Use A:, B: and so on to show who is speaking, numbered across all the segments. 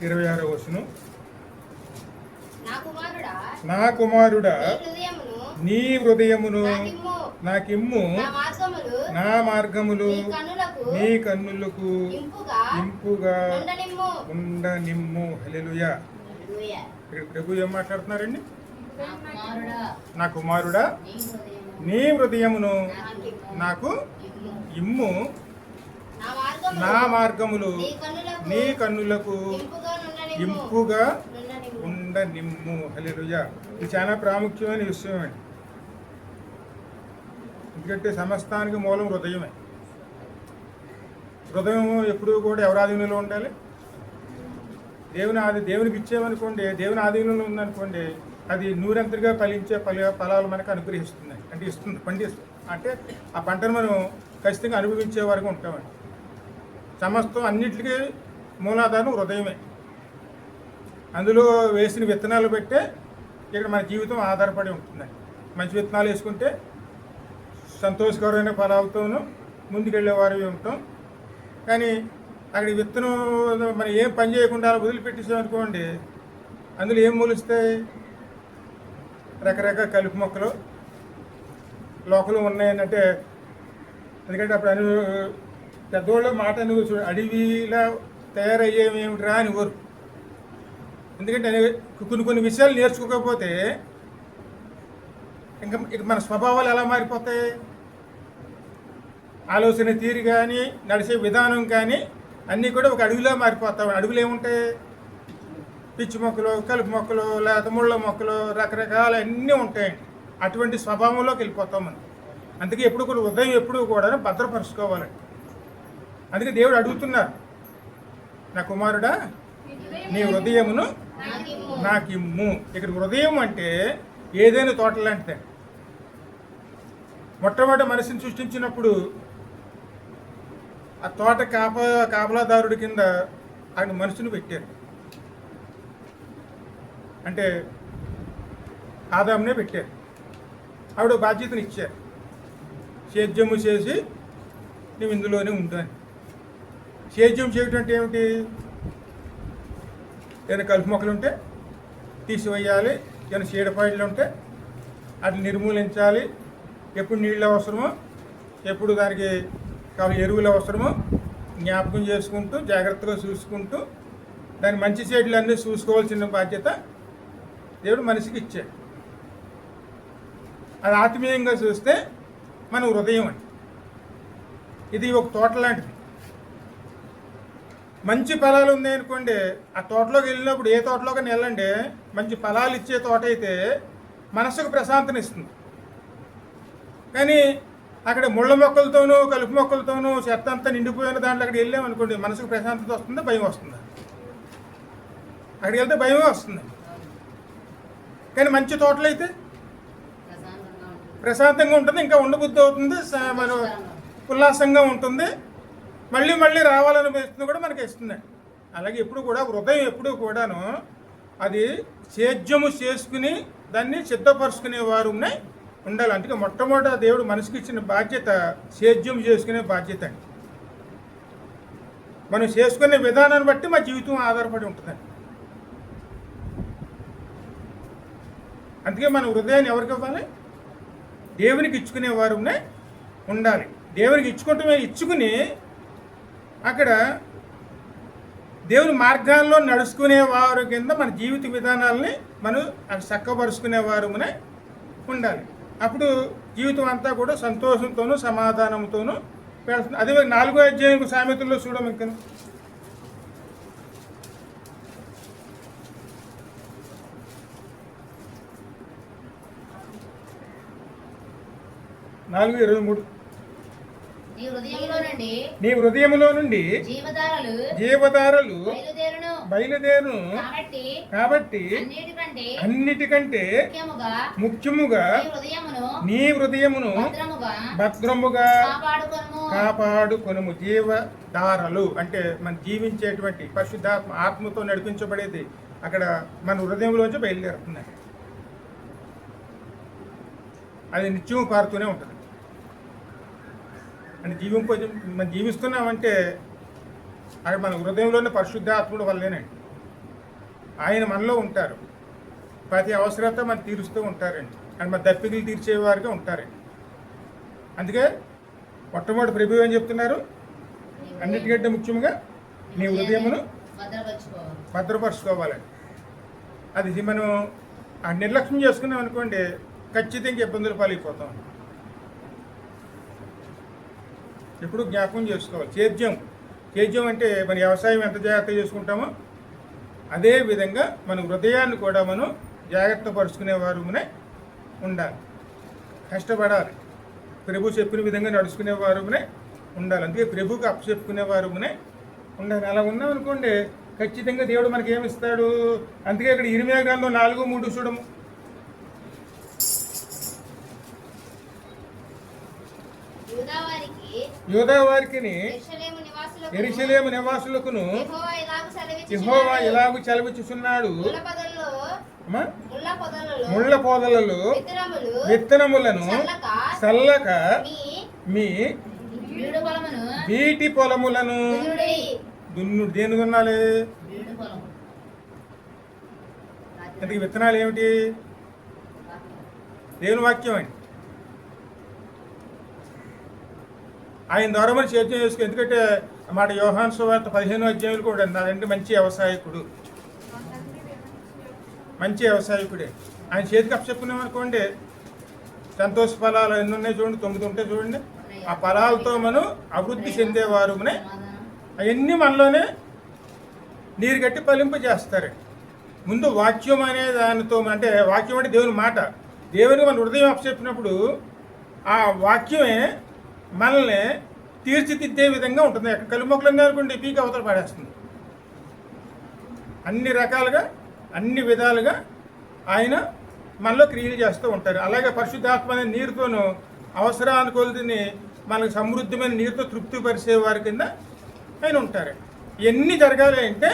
A: 26వ వచనం. నా కుమారుడా నీ హృదయమును నాకిమ్ము, నా మార్గములు నీ కన్నులకు ఇంపుగా ఉండనిమ్ము. హల్లెలూయా. ఇక్కడ ప్రభు ఏం మాట్లాడుతున్నారండి? నా కుమారుడా నీ హృదయమును నాకు ఇమ్ము, నా మార్గములు నీ కన్నులకు ఇంపుగా ఉండనిమ్ము. హల్లెలూయా. ఇది చాలా ప్రాముఖ్యమైన విషయం అండి. ఎందుకంటే సమస్తానికి మూలం హృదయమే. హృదయం ఎప్పుడూ కూడా ఎవరి ఆధీనంలో ఉండాలి? దేవునికి ఇచ్చేమనుకోండి, దేవుని ఆధీనంలో ఉందనుకోండి, అది నూరంతరిగా ఫలించే ఫలాలు మనకు అనుగ్రహిస్తుంది. అంటే పండిస్తుంది. అంటే ఆ పంటను మనం ఖచ్చితంగా అనుభవించే వరకు ఉంటామండి. సమస్తం అన్నిటికీ మూలాధారం హృదయమే. అందులో వేసిన విత్తనాలు బట్టే ఇక్కడ మన జీవితం ఆధారపడి ఉంటుందండి. మంచి విత్తనాలు వేసుకుంటే సంతోషకరమైన ఫలాలతోనూ ముందుకెళ్ళేవారు ఉంటాం. కానీ అక్కడ విత్తనం మనం ఏం పని చేయకుండా అలా వదిలిపెట్టేసామనుకోండి, అందులో ఏం మూలుస్తాయి? రకరకాల కలుపు మొక్కలు లోకలు ఉన్నాయని. అంటే ఎందుకంటే అప్పుడు పెద్దవాళ్ళు మాట చూడు, అడవిలా తయారయ్యేమేమిట్రా అని ఊరు. ఎందుకంటే కొన్ని విషయాలు నేర్చుకోకపోతే ఇంకా మన స్వభావాలు ఎలా మారిపోతాయి? ఆలోచన తీరు కానీ నడిచే విధానం కానీ అన్నీ కూడా ఒక అడవిలో మారిపోతాం. అడవిలో ఏముంటాయి? పిచ్చి మొక్కలు, కలుపు మొక్కలు, లేకపోతే ముళ్ళ మొక్కలు, రకరకాల అన్నీ ఉంటాయండి. అటువంటి స్వభావంలోకి వెళ్ళిపోతాం మనం. అందుకే ఎప్పుడు కూడా హృదయం ఎప్పుడు కూడా భద్రపరుచుకోవాలండి. అందుకే దేవుడు అడుగుతున్నారు, నా కుమారుడా నీ హృదయమును నాకిమ్ము. ఇక్కడ హృదయం అంటే ఏదైనా తోట లాంటిదే. మొట్టమొదటి మనిషిని సృష్టించినప్పుడు ఆ తోట కాపలాదారుడి కింద ఆయన మనుషుని పెట్టారు. అంటే ఆదామునే పెట్టారు. ఆవిడ బాధ్యతను ఇచ్చారు, సేద్యము చేసి నువ్వు ఇందులోనే ఉండు అని. సేద్యం చేయటం అంటే ఏమిటి? ఏదైనా కలుపు మొక్కలు ఉంటే తీసివేయాలి, ఏదైనా చీడపాయలు ఉంటే వాటిని నిర్మూలించాలి. ఎప్పుడు నీళ్ళు అవసరమో, ఎప్పుడు దానికి కావాలి ఎరువులు అవసరమో జ్ఞాపకం చేసుకుంటూ జాగ్రత్తగా చూసుకుంటూ దాని మంచి చెడులు అన్నీ చూసుకోవాల్సిన బాధ్యత దేవుడు మనిషికి ఇచ్చాడు. అది ఆత్మీయంగా చూస్తే మన హృదయం అండి. ఇది ఒక తోట లాంటిది. మంచి ఫలాలు ఉన్నాయనుకోండి, ఆ తోటలోకి వెళ్ళినప్పుడు ఏ తోటలోకి వెళ్ళండి, మంచి ఫలాలు ఇచ్చే తోట అయితే మనసుకు ప్రశాంతన ఇస్తుంది. కానీ అక్కడ ముళ్ళ మొక్కలతోనూ కలుపు మొక్కలతోనూ చెత్త అంతా నిండిపోయిన దాంట్లో అక్కడికి వెళ్ళామనుకోండి, మనసుకు ప్రశాంతత వస్తుంది, భయం వస్తుంది. అక్కడికి వెళ్తే భయమే వస్తుంది. కానీ మంచి తోటలు అయితే ప్రశాంతంగా ఉంటుంది, ఇంకా ఉండబుద్ధి అవుతుంది, మన ఉల్లాసంగా ఉంటుంది, మళ్ళీ మళ్ళీ రావాలనిపిస్తుంది కూడా మనకి ఇస్తుంది. అలాగే ఎప్పుడు కూడా హృదయం ఎప్పుడు కూడాను అది సేద్యము చేసుకుని దాన్ని సిద్ధపరుచుకునే వారు ఉండాలి. అందుకే మొట్టమొదట దేవుడు మనసుకి ఇచ్చిన బాధ్యత సేద్యం చేసుకునే బాధ్యత అండి. మనం చేసుకునే విధానాన్ని బట్టి మా జీవితం ఆధారపడి ఉంటుందండి. అందుకే మన హృదయాన్ని ఎవరికి ఇవ్వాలి? దేవునికి ఇచ్చుకునే వారు ఉండాలి. దేవునికి ఇచ్చుకుని అక్కడ దేవుని మార్గాల్లో నడుచుకునే వారు కింద మన జీవిత విధానాలని మనం అక్కడ చక్కబరుచుకునేవారు ఉండాలి. అప్పుడు జీవితం అంతా కూడా సంతోషంతోనూ సమాధానంతోనూ వెళ్తుంది. అదే 4వ అధ్యాయం సామెతల్లో చూడము. ఇంకా 4:23 నీ హృదయములో నుండి జీవధారలు బయలుదేరును. కాబట్టి అన్నిటికంటే ముఖ్యముగా నీ హృదయమును భద్రముగా కాపాడుకొనుము. జీవధారలు అంటే మనం జీవించేటువంటి పరిశుద్ధాత్మ ఆత్మతో నడిపించబడేది అక్కడ మన హృదయంలోంచి బయలుదేరుతుంది. అది నిత్యం పారుతూనే ఉంటుంది. అంటే మనం జీవిస్తున్నామంటే అది మన హృదయంలోనే పరిశుద్ధాత్ముడు వల్లేనండి. ఆయన మనలో ఉంటారు. ప్రతి అవసరత మనం తీరుస్తూ ఉంటారండి. అండ్ మన దప్పికలు తీర్చేవారుగా ఉంటారండి. అందుకే మొట్టమొదటి ప్రభు ఏం చెప్తున్నారు, అన్నిటికంటే ముఖ్యంగా నీ హృదయమును భద్రపరచుకోవాలండి. అది మనం ఆ నిర్లక్ష్యం చేసుకున్నాం అనుకోండి, ఖచ్చితంగా ఇబ్బందులు పాలైపోతాం. ఎప్పుడు జ్ఞాపకం చేసుకోవాలి. సేద్యం అంటే మన వ్యవసాయం ఎంత జాగ్రత్త చేసుకుంటామో అదే విధంగా మన హృదయాన్ని కూడా మనం జాగ్రత్త పరుచుకునేవారునే ఉండాలి. కష్టపడాలి. ప్రభు చెప్పిన విధంగా నడుచుకునేవారునే ఉండాలి. అందుకే ప్రభుకి అప్పచెప్పుకునేవారునే ఉండాలి. అలా ఉన్నాం అనుకోండి, ఖచ్చితంగా దేవుడు మనకి ఏమిస్తాడు. అందుకే ఇక్కడ ఇర్మియా గ్రంథం 4:3 చూడము. యూదా వారికిని యెరూషలేము నివాసులకును యెహోవా ఇలాగు సెలవిచ్చుచున్నాడు, ముళ్ళ పొదలలో విత్తనములను చల్లక మీ వీటి పొలములను దున్నుడు. దేని దున్నాలి? అందుకే విత్తనాలు ఏమిటి? దేవుని వాక్యం అండి. ఆయన ద్వారా మనం సేద్యం చేసుకో. ఎందుకంటే మాట యోహాను సువార్త 15వ అధ్యాయంలో కూడా అన్నారంటే మంచి వ్యవసాయకుడే. ఆయన చేతికి అప్పచెప్పుకున్నాం అనుకోండి, సంతోష ఫలాలు ఎన్ని ఉన్నాయి చూడండి, 9 ఉంటాయి చూడండి. ఆ ఫలాలతో మనం అభివృద్ధి చెందేవారునే అవన్నీ మనలోనే నీరు కట్టి ఫలింపజేస్తారు. ముందు వాక్యం అనే దానితో, అంటే వాక్యం అంటే దేవుని మాట, దేవునికి మన హృదయం అప్పచెప్పినప్పుడు ఆ వాక్యమే మనల్ని తీర్చిదిద్దే విధంగా ఉంటుంది. కలుమొక్కలు అనుకోండి, పీకి అవతల పడేస్తుంది. అన్ని రకాలుగా అన్ని విధాలుగా ఆయన మనలో క్రియలు చేస్తూ ఉంటారు. అలాగే పరిశుద్ధాత్మ అనే నీరుతోనూ అవసరానుకూలతని మనకు సమృద్ధమైన నీరుతో తృప్తిపరిచే వారి కింద ఆయన ఉంటారు. ఇవన్నీ జరగాలి అంటే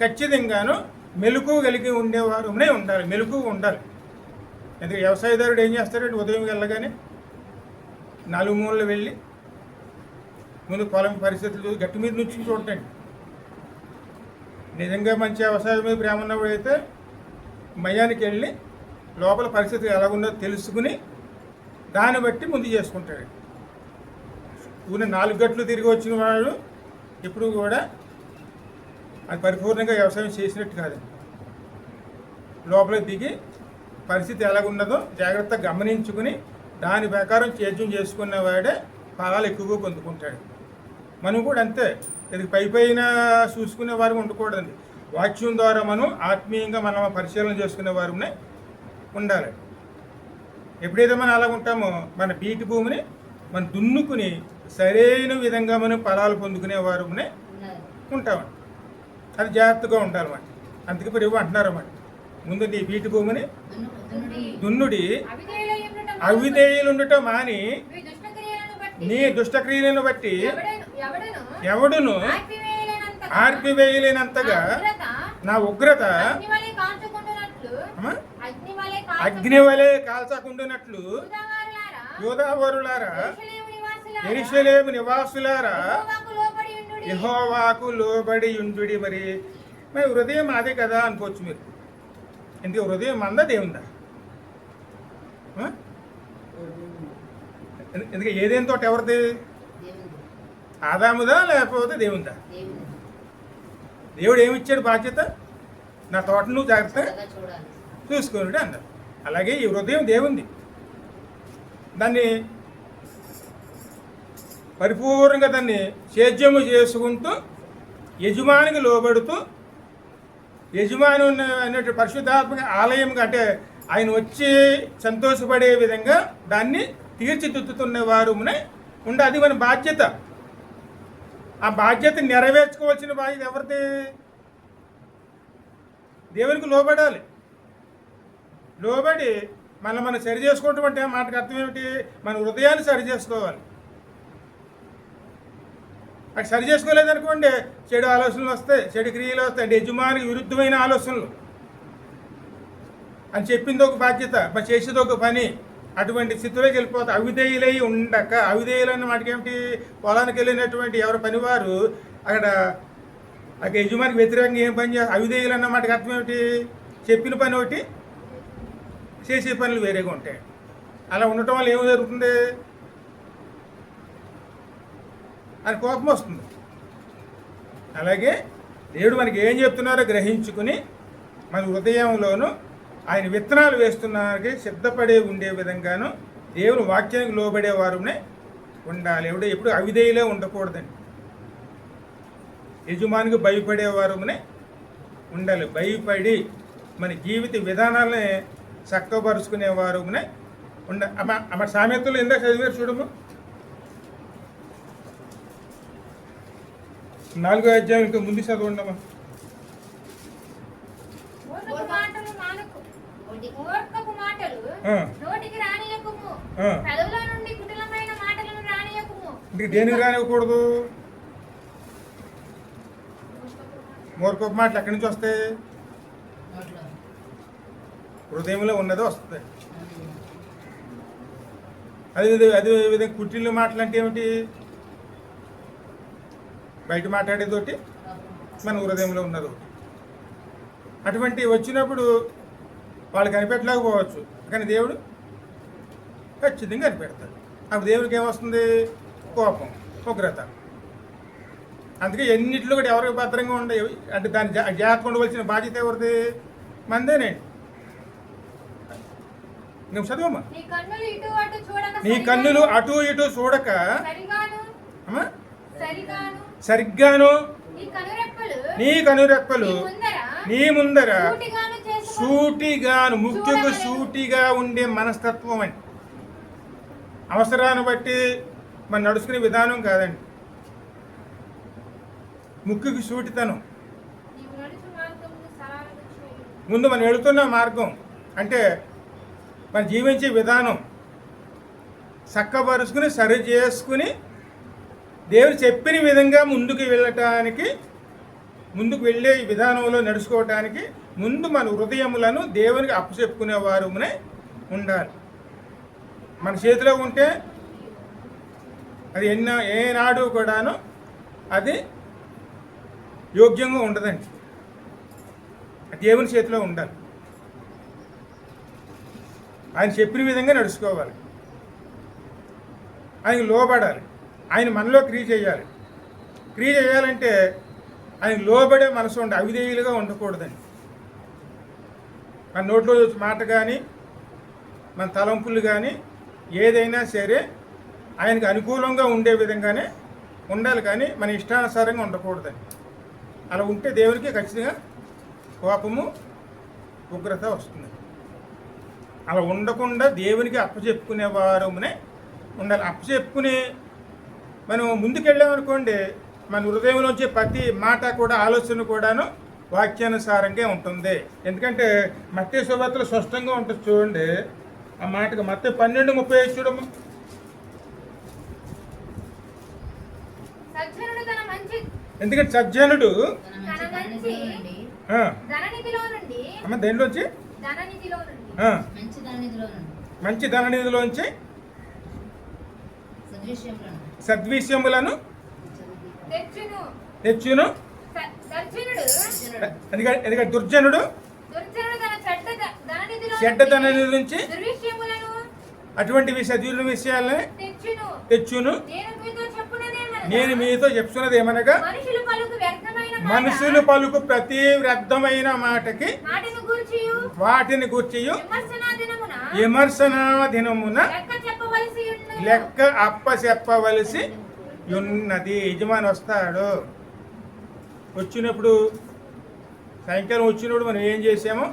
A: ఖచ్చితంగాను మెలకువ కలిగి ఉండేవారునే ఉండాలి. మెలకువ ఉండాలి. ఎందుకంటే వ్యవసాయదారుడు ఏం చేస్తారంటే ఉదయం వెళ్ళగానే 4 మూలలు వెళ్ళి ముందు పొలం పరిస్థితులు గట్టి మీద నుంచి చూడండి. నిజంగా మంచి వ్యవసాయం మీద ప్రేమ ఉన్నప్పుడు అయితే మయానికి వెళ్ళి లోపల పరిస్థితి ఎలా ఉందో తెలుసుకుని దాన్ని బట్టి ముందు చేసుకుంటాడు. ఊరిని 4 గట్లు తిరిగి వచ్చిన వాడు ఎప్పుడు కూడా అది పరిపూర్ణంగా వ్యవసాయం చేసినట్టు కాదండి. లోపల దిగి పరిస్థితి ఎలాగున్నదో జాగ్రత్తగా గమనించుకుని దాని ప్రకారం సేద్యం చేసుకున్నవాడే ఫలాలు ఎక్కువగా పొందుకుంటాడు. మనం కూడా అంతే. ఇది పైన చూసుకునే వారు ఉండకూడదండి. వాక్యం ద్వారా మనం ఆత్మీయంగా మనం పరిశీలన చేసుకునే వారునే ఉండాలి. ఎప్పుడైతే మనం అలా ఉంటామో మన బీటి భూమిని మనం దున్నుకుని సరైన విధంగా మనం ఫలాలు పొందుకునే వారునే ఉంటామండి. అది జాగ్రత్తగా ఉండాలన్నమాట. అందుకే ప్రభు అంటున్నారన్నమాట, ముందు నీ బీటి భూమిని దున్నుడి, అవిధేయులుండటం మాని నీ దుష్టక్రియలను బట్టి ఎవడును ఆర్పివేయలేనంతగా నా ఉగ్రత అగ్ని వలె కాల్చకుండానట్లు యూదావరులారా, యెరూషలేము నివాసులారా యెహోవాకు లోబడి ఉండుడి. మరి హృదయం అదే కదా అనుకోవచ్చు మీరు. ఎందుకు హృదయం మందా దేవుందా? ఎందుకంటే ఏదేం తోట ఎవరిది? ఆదాముదా లేకపోతే దేవుందా? దేవుడు ఏమిచ్చాడు బాధ్యత? నా తోట నువ్వు జాగ్రత్తగా చూసుకోండి అన్నారు. అలాగే ఈ హృదయం దేవుంది. దాన్ని పరిపూర్ణంగా దాన్ని సేద్యము చేసుకుంటూ యజమానికి లోబడుతూ, యజమాని అనేటువంటి పరిశుద్ధాత్మక ఆలయంగా, అంటే ఆయన వచ్చి సంతోషపడే విధంగా దాన్ని తీర్చిదిద్దుతున్న వారునే ఉండే. అది మన బాధ్యత. ఆ బాధ్యత నెరవేర్చుకోవాల్సిన బాధ్యత ఎవరిది? దేవునికి లోబడాలి. లోబడి మనం సరి చేసుకోవటం అంటే మాటకు అర్థం ఏమిటి? మన హృదయాన్ని సరి చేసుకోవాలి. అది సరి చేసుకోలేదనుకోండి చెడు ఆలోచనలు వస్తాయి, చెడు క్రియలు వస్తాయి. అంటే యజమానికి విరుద్ధమైన ఆలోచనలు అని చెప్పింది ఒక బాధ్యత, మరి చేసేది ఒక పని. అటువంటి స్థితిలోకి వెళ్ళిపోతాయి. అవిధేయులై ఉండక, అవిధేయులు అన్న మాటకి ఏమిటి? పొలానికి వెళ్ళినటువంటి ఎవరి పనివారు అక్కడ ఆ యజమానికి వ్యతిరేకంగా ఏం పని చేయాలి? అవిధేయులు అన్న మాటకి అర్థం ఏమిటి? చెప్పిన పని ఒకటి, చేసే పనులు వేరేగా ఉంటాయి. అలా ఉండటం వల్ల ఏమి జరుగుతుంది? అని కోపం వస్తుంది. అలాగే దేవుడు మనకి ఏం చెప్తున్నారో గ్రహించుకుని మన హృదయంలోనూ ఆయన విత్తనాలు వేస్తున్నానికి సిద్ధపడే ఉండే విధంగాను దేవుని వాక్యానికి లోబడే వారునే ఉండాలి. ఎప్పుడు అవిధేయులే ఉండకూడదండి. యజమానికి భయపడేవారునే ఉండాలి. భయపడి మన జీవిత విధానాలని చక్కబరుచుకునేవారునే అమ్మ సామెతలు ఎందుకు చదివారు చూడము. 4వ అధ్యాయం ముందు చదవండమ్మా. దేనికి రానివ్వకూడదు? మూర్ఖపు మాటలు ఎక్కడి నుంచి వస్తాయి? హృదయంలో ఉన్నదో వస్తుంది. అదే విధంగా కుట్టిల్లు మాటలు అంటే ఏమిటి? బయట మాట్లాడేదోటి, మన హృదయంలో ఉన్నది ఒకటి. అటువంటి వచ్చినప్పుడు వాళ్ళు కనిపెట్టలేకపోవచ్చు, కానీ దేవుడు ఖచ్చితంగా కనిపెడతాడు. అప్పుడు దేవుడికి ఏమొస్తుంది? కోపం, ఉగ్రత. అందుకే ఎన్నిట్లో కూడా ఎవరికి భద్రంగా ఉండవు అంటే దాన్ని జాగ్రత్తగా ఉండవలసిన బాధ్యత ఎవరిది? మందేనండి. నువ్వు చదువమ్మా. నీ కన్నులు అటు ఇటు చూడక సరిగ్గాను నీ కనురెప్పలు నీ ముందర సూటిగాను, ముఖ్యకు సూటిగా ఉండే మనస్తత్వం అండి. అవసరాన్ని బట్టి మనం నడుచుకునే విధానం కాదండి. ముక్కుకి సూటితనం. ముందు మనం వెళుతున్న మార్గం అంటే మనం జీవించే విధానం చక్కబరుచుకుని సరి చేసుకుని దేవుడు చెప్పిన విధంగా ముందుకు వెళ్ళటానికి, ముందుకు వెళ్ళే విధానంలో నడుచుకోవటానికి ముందు మన హృదయములను దేవునికి అప్పచెప్పుకునేవారునే ఉండాలి. మన చేతిలో ఉంటే అది ఏనాడు కూడాను అది యోగ్యంగా ఉండదండి. దేవుని చేతిలో ఉండాలి. ఆయన చెప్పిన విధంగా నడుచుకోవాలి. ఆయనకు లోబడాలి. ఆయన మనలో క్రియ చేయాలి. క్రియ చేయాలంటే ఆయన లోబడే మనసు ఉండాలి. అవిధేయులుగా ఉండకూడదండి. మన నోట్లో మాట కానీ మన తలంపులు కానీ ఏదైనా సరే ఆయనకు అనుకూలంగా ఉండే విధంగానే ఉండాలి, కానీ మన ఇష్టానుసారంగా ఉండకూడదండి. అలా ఉంటే దేవునికి ఖచ్చితంగా కోపము, ఉగ్రత వస్తుంది. అలా ఉండకుండా దేవునికి అప్పచెప్పుకునే వారమునే ఉండాలి. అప్పచెప్పుకుని మనం ముందుకెళ్ళామనుకోండి, మన హృదయంలోంచి ప్రతి మాట కూడా, ఆలోచన కూడాను వాక్యానుసారంగా ఉంటుంది. ఎందుకంటే మత్తయి సువార్తలో స్పష్టంగా ఉంటుంది చూడండి. ఆ మాటకు మత్తయి 12:35 చూడము. ఎందుకంటే సజ్జనుడు అమ్మ దేనిలోంచి? మంచి ధననిధిలోంచి సద్విషయములను తెచ్చును. ఎందుకంటే దుర్జనుడు చెడ్డ ధననిధి నుంచి అటువంటి సద్విల విషయాలని తెచ్చును. నేను మీతో చెప్తున్నది ఏమనగా, మనుషులు పలుకు ప్రతి వ్యర్థమైన మాటకి వాటిని గూర్చియు విమర్శనా దినమున లెక్క అప్పచెప్పవలసి ఉన్నది. యజమాని వస్తాడు. వచ్చినప్పుడు సాయంకాలం వచ్చినప్పుడు మనం ఏం చేసామో,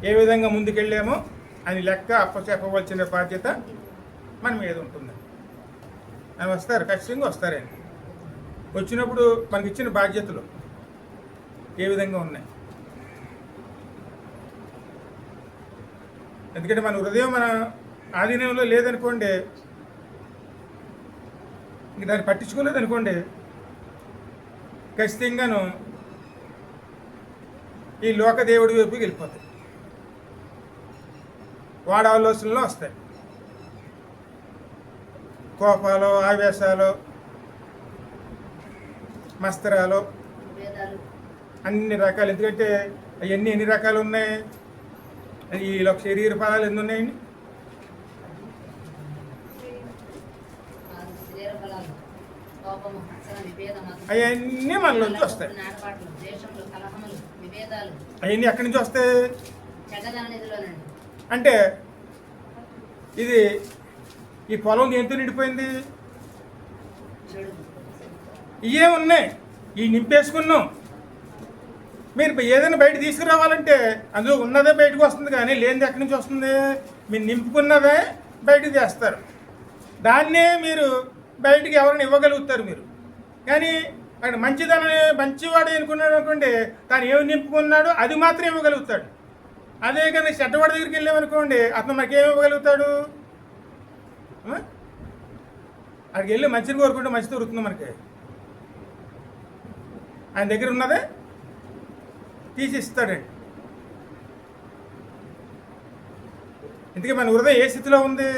A: ఏ విధంగా ముందుకెళ్ళామో అని లెక్క అప్పచెప్పవలసిన బాధ్యత మన మీద ఉంటుంది. ఆయన వస్తారు, ఖచ్చితంగా వస్తారండి. వచ్చినప్పుడు మనకి ఇచ్చిన బాధ్యతలు ఏ విధంగా ఉన్నాయి? ఎందుకంటే మన హృదయం మన ఆధీనంలో లేదనుకోండి, ఇంక దాన్ని పట్టించుకోలేదనుకోండి, ఖచ్చితంగాను ఈ లోకదేవుడి వైపుకి వెళ్ళిపోతాయి. వాడ ఆలోచనలు వస్తాయి. కోపాలు, ఆవేశాలు, మస్తరాలు అన్ని రకాలు. ఎందుకంటే అవన్నీ ఎన్ని రకాలు ఉన్నాయి? ఈ శరీర ఫలాలు ఎన్ని ఉన్నాయండి? అవన్నీ మనలోంచి వస్తాయి. అవన్నీ ఎక్కడి నుంచి వస్తాయి అంటే ఇది ఈ పొలం దేంతో నిండిపోయింది? ఇవే ఉన్నాయి, ఇవి నింపేసుకున్నాం. మీరు ఏదైనా బయట తీసుకురావాలంటే అందులో ఉన్నదే బయటకు వస్తుంది, కానీ లేనిది ఎక్కడి నుంచి వస్తుంది? మీరు నింపుకున్నదే బయటకు చేస్తారు. దాన్నే మీరు బయటికి ఎవరైనా ఇవ్వగలుగుతారు మీరు. కానీ అక్కడ మంచివాడు అనుకున్నాడు అనుకోండి, తాను ఏమి నింపుకున్నాడో అది మాత్రం ఇవ్వగలుగుతాడు. అదే కానీ చెడ్డవాడి దగ్గరికి వెళ్ళామనుకోండి, అతను మనకేమి ఇవ్వగలుగుతాడు? అక్కడికి వెళ్ళి మంచిని కోరుకుంటే మంచి దొరుకుతుంది మనకి. ఆయన దగ్గర ఉన్నదే తీసిస్తాడండి. ఇందుకే మన హృదయం ఏ స్థితిలో ఉంది?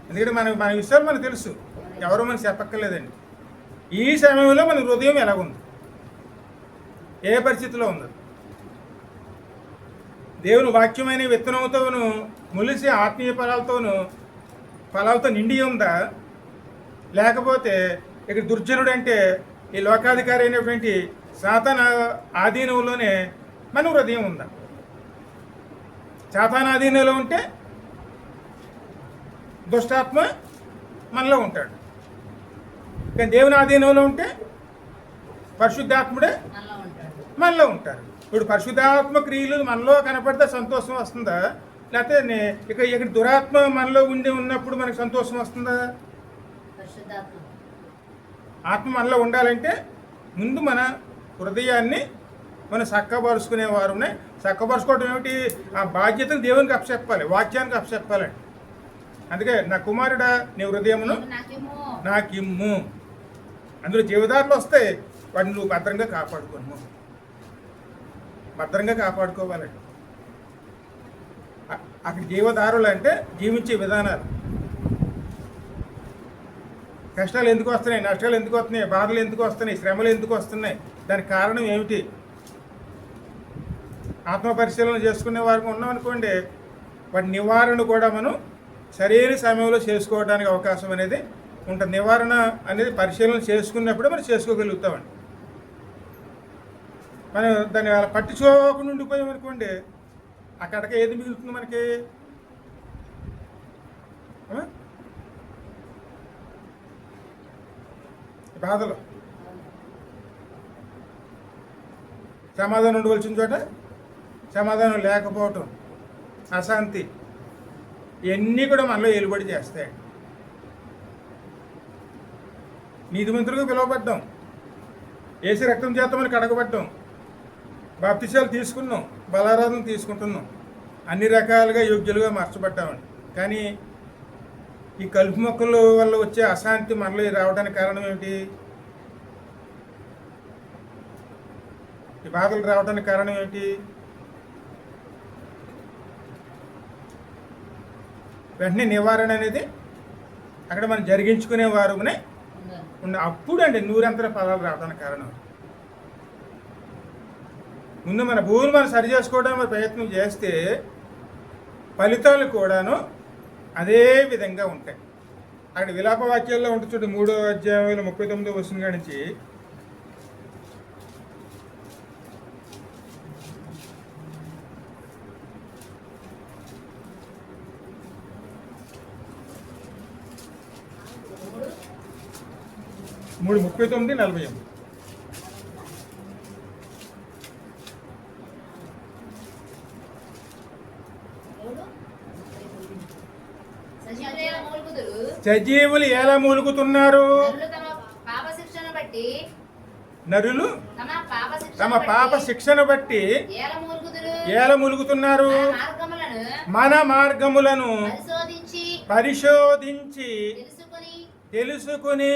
A: ఎందుకంటే మన విషయాలు మనకు తెలుసు, ఎవరో మనకు చెప్పక్కర్లేదండి. ఈ సమయంలో మన హృదయం ఎలాగుంది, ఏ పరిస్థితిలో ఉంది? దేవుని వాక్యమైన విత్తనంతోనూ మొలిసి ఆత్మీయ ఫలాలతో నిండి ఉందా? లేకపోతే ఇక్కడ దుర్జనుడు అంటే ఈ లోకాధికారి అయినటువంటి సాతాను ఆధీనంలోనే మన హృదయం ఉందా? సాతాను ఆధీనంలో ఉంటే దుష్టాత్మ మనలో ఉంటాడు, కానీ దేవుని ఆధీనంలో ఉంటే పరిశుద్ధాత్ముడే మనలో ఉంటారు. ఇప్పుడు పరిశుద్ధాత్మ క్రియలు మనలో కనపడితే సంతోషం వస్తుందా? లేకపోతే ఇక్కడ దురాత్మ మనలో ఉన్నప్పుడు మనకు సంతోషం వస్తుందా? ఆత్మ మనలో ఉండాలంటే ముందు మన హృదయాన్ని మనం చక్కబరుచుకునేవారునే. చక్కబరుచుకోవడం ఏమిటి? ఆ బాధ్యతను దేవునికి అప్పచెప్పాలి, వాక్యానికి అప్పచెప్పాలండి. అందుకే నా కుమారుడా నీ హృదయమును నాకిమ్ము. అందులో జీవదారులు వస్తే వాటిని నువ్వు భద్రంగా కాపాడుకోను, భద్రంగా కాపాడుకోవాలండి. అక్కడ జీవదారులు అంటే జీవించే విధానాలు. కష్టాలు ఎందుకు వస్తున్నాయి, నష్టాలు ఎందుకు వస్తున్నాయి, బాధలు ఎందుకు వస్తున్నాయి, శ్రమలు ఎందుకు వస్తున్నాయి? దానికి కారణం ఏమిటి? ఆత్మ పరిశీలన చేసుకునే వారికి ఉన్నామనుకోండి, వాటి నివారణ కూడా మనం సరైన సమయంలో చేసుకోవడానికి అవకాశం అనేది ఉంటుంది. నివారణ అనేది పరిశీలన చేసుకున్నప్పుడే మనం చేసుకోగలుగుతామండి. మనం దాన్ని అలా పట్టించుకోకుండా ఉండిపోయామనుకోండి, అక్కడికి ఏది మిగులుతుంది మనకి? బాధలు. సమాధానం ఉండవలసిన చోట సమాధానం లేకపోవటం, అశాంతి, ఇవన్నీ కూడా మనలో ఏలుబడి చేస్తాయి. నీతిమంతులుగా పిలువబడ్డాం, ఏసు రక్తం చేత మనకి కడగబడ్డాం, బాప్తిసాలు తీసుకున్నాం, బలారాధన తీసుకుంటున్నాం, అన్ని రకాలుగా యోగ్యులుగా మార్చబడ్డామండి. కానీ ఈ కలుపు మొక్కల వల్ల వచ్చే అశాంతి మనలో రావడానికి కారణం ఏమిటి? ఈ బాధలు రావడానికి కారణం ఏమిటి? వెంటనే నివారణ అనేది అక్కడ మనం జరిగించుకునే వారునే ఉన్న అప్పుడు అండి నూరంతర ఫలాలు రావడానికి కారణం. ముందు మన భూమిని మనం సరి చేసుకోవడానికి ప్రయత్నం చేస్తే ఫలితాలు కూడాను అదే విధంగా ఉంటాయి. అక్కడ విలాప వాక్యాల్లో ఉంటుంది చూడండి, 3వ అధ్యాయంలో 39వ వచనం నుంచి మూడు 39, 40. సజీవులు ఎలా మూలుగుతున్నారు? నరులు తమ పాప శిక్షణ బట్టి ఎలా మూలుగుతున్నారు? మన మార్గములను పరిశోధించి తెలుసుకుని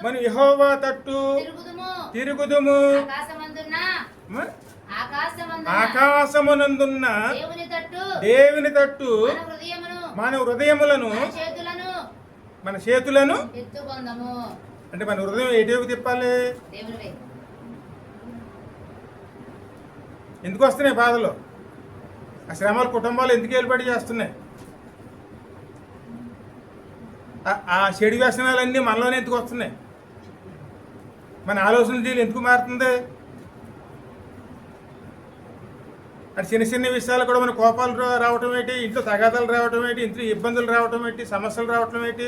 A: మనం యెహోవా తట్టు తిరుగుదుము. ఆకాశమునందున్న దేవుని తట్టు మన హృదయములను మన చేతులను
B: ఎత్తుకొందము.
A: అంటే మన హృదయం ఎటువైపు తిప్పాలి?
B: దేవుని వైపు.
A: ఎందుకు వస్తున్నాయి బాధలు? ఆ శ్రమలు కుటుంబాలు ఎందుకు ఏర్పాటు చేస్తున్నాయి? ఆ చెడు వ్యసనాలన్నీ మనలోనే ఎందుకు వస్తున్నాయి? మన ఆలోచన తీరు ఎందుకు మారుతుంది? అంటే చిన్న చిన్న విషయాలు కూడా మన కోపాలు రావటం ఏంటి, ఇంట్లో తగాదాలు రావటం ఏంటి, ఇంట్లో ఇబ్బందులు రావటం ఏంటి, సమస్యలు రావటం ఏంటి,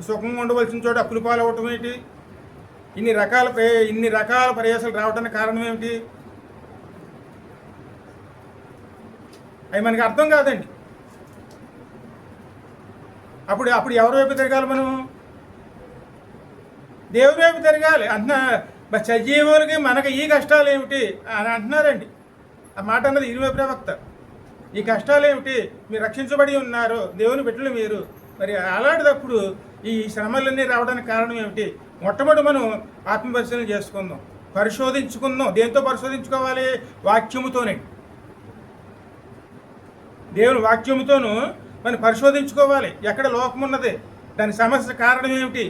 A: సుఖంగా ఉండవలసిన చోట అప్పులు పాలు అవ్వటం ఏంటి, ఇన్ని రకాల ప్రయాసాలు రావడానికి కారణం ఏమిటి? అవి మనకి అర్థం కాదండి. అప్పుడు ఎవరి వైపు తిరగాలి? మనం దేవుని వైపు తిరగాలి. సజీవులకి మనకి ఈ కష్టాలు ఏమిటి అని అంటున్నారండి. ఆ మాట అన్నది ఇరువై ప్రవక్త. ఈ కష్టాలు ఏమిటి? మీరు రక్షించబడి ఉన్నారు, దేవుని బిడ్డలు మీరు. మరి అలాంటిదప్పుడు ఈ శ్రమలన్నీ రావడానికి కారణం ఏమిటి? మొట్టమొదటి మనం ఆత్మపరిశీలన చేసుకుందాం, పరిశోధించుకుందాం. దేంతో పరిశోధించుకోవాలి? వాక్యముతోనే. దేవుని వాక్యముతోనూ మనం పరిశోధించుకోవాలి. ఎక్కడ లోపం ఉన్నది, దాని సమస్య కారణం ఏమిటి,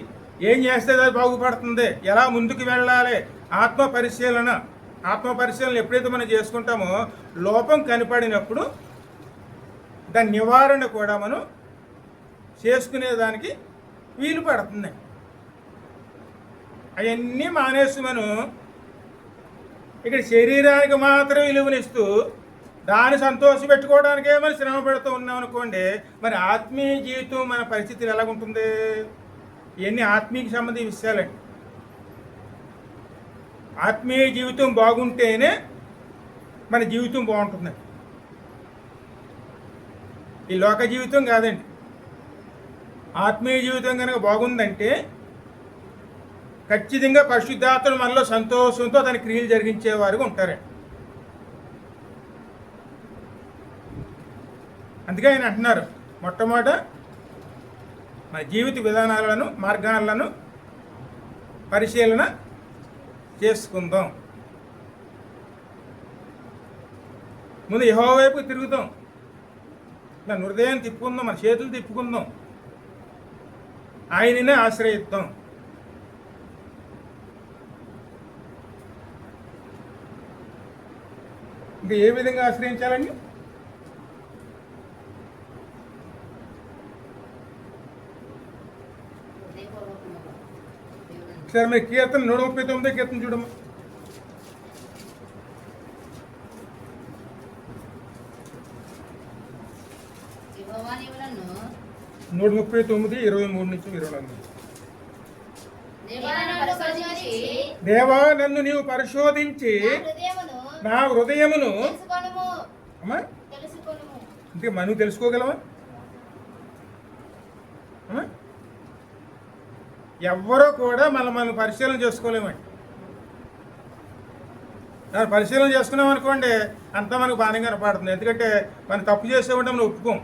A: ఏం చేస్తే అది బాగుపడుతుంది, ఎలా ముందుకు వెళ్ళాలి. ఆత్మ పరిశీలన ఎప్పుడైతే మనం చేసుకుంటామో లోపం కనపడినప్పుడు దాని నివారణ కూడా మనం చేసుకునేదానికి వీలు పడుతుంది. అవన్నీ మానేసి మనం ఇక్కడ శరీరానికి మాత్రం విలువనిస్తూ దాన్ని సంతోషపెట్టుకోవడానికే మనం శ్రమ పెడుతూ ఉన్నాం అనుకోండి, మరి ఆత్మీయ జీవితం మన పరిస్థితి ఎలాగుంటుంది? ఇవన్నీ ఆత్మీయకి సంబంధించిన విషయాలండి. ఆత్మీయ జీవితం బాగుంటేనే మన జీవితం బాగుంటుంది. ఈ లోక జీవితం కాదండి. ఆత్మీయ జీవితం కనుక బాగుందంటే ఖచ్చితంగా పరిశుద్ధాత్మలు మనలో సంతోషంతో తన క్రియలు జరిగించేవారుగా ఉంటారండి. అందుకే ఆయన అంటున్నారు, మొట్టమొదట మన జీవిత విధానాలను మార్గాలను పరిశీలన చేసుకుందాం. ముందు యెహోవా వైపు తిరుగుతాం, మన హృదయాన్ని తిప్పుకుందాం, మన చేతులు తిప్పుకుందాం, ఆయననే ఆశ్రయిద్దాం. ఇంకా ఏ విధంగా ఆశ్రయించాలండి? సరే, మీరు కీర్తన 139 కీర్తన చూడమ్మా.
B: యెహోవా నీవు నన్ను
A: 139, 23 నుంచి 24.
B: దేవా
A: నన్ను నీవు పరిశోధించి నా హృదయమును
B: తెలుసుకొనుము.
A: అమ్మా, అంటే మనం తెలుసుకోగలమా? అమ్మా, ఎవ్వరూ కూడా మనం పరిశీలన చేసుకోలేమండి. పరిశీలన చేసుకున్నాం అనుకోండి, అంతా మనకు బాగానే కనపడుతుంది. ఎందుకంటే మనం తప్పు చేసే ఉంటే మనం ఒప్పుకోం,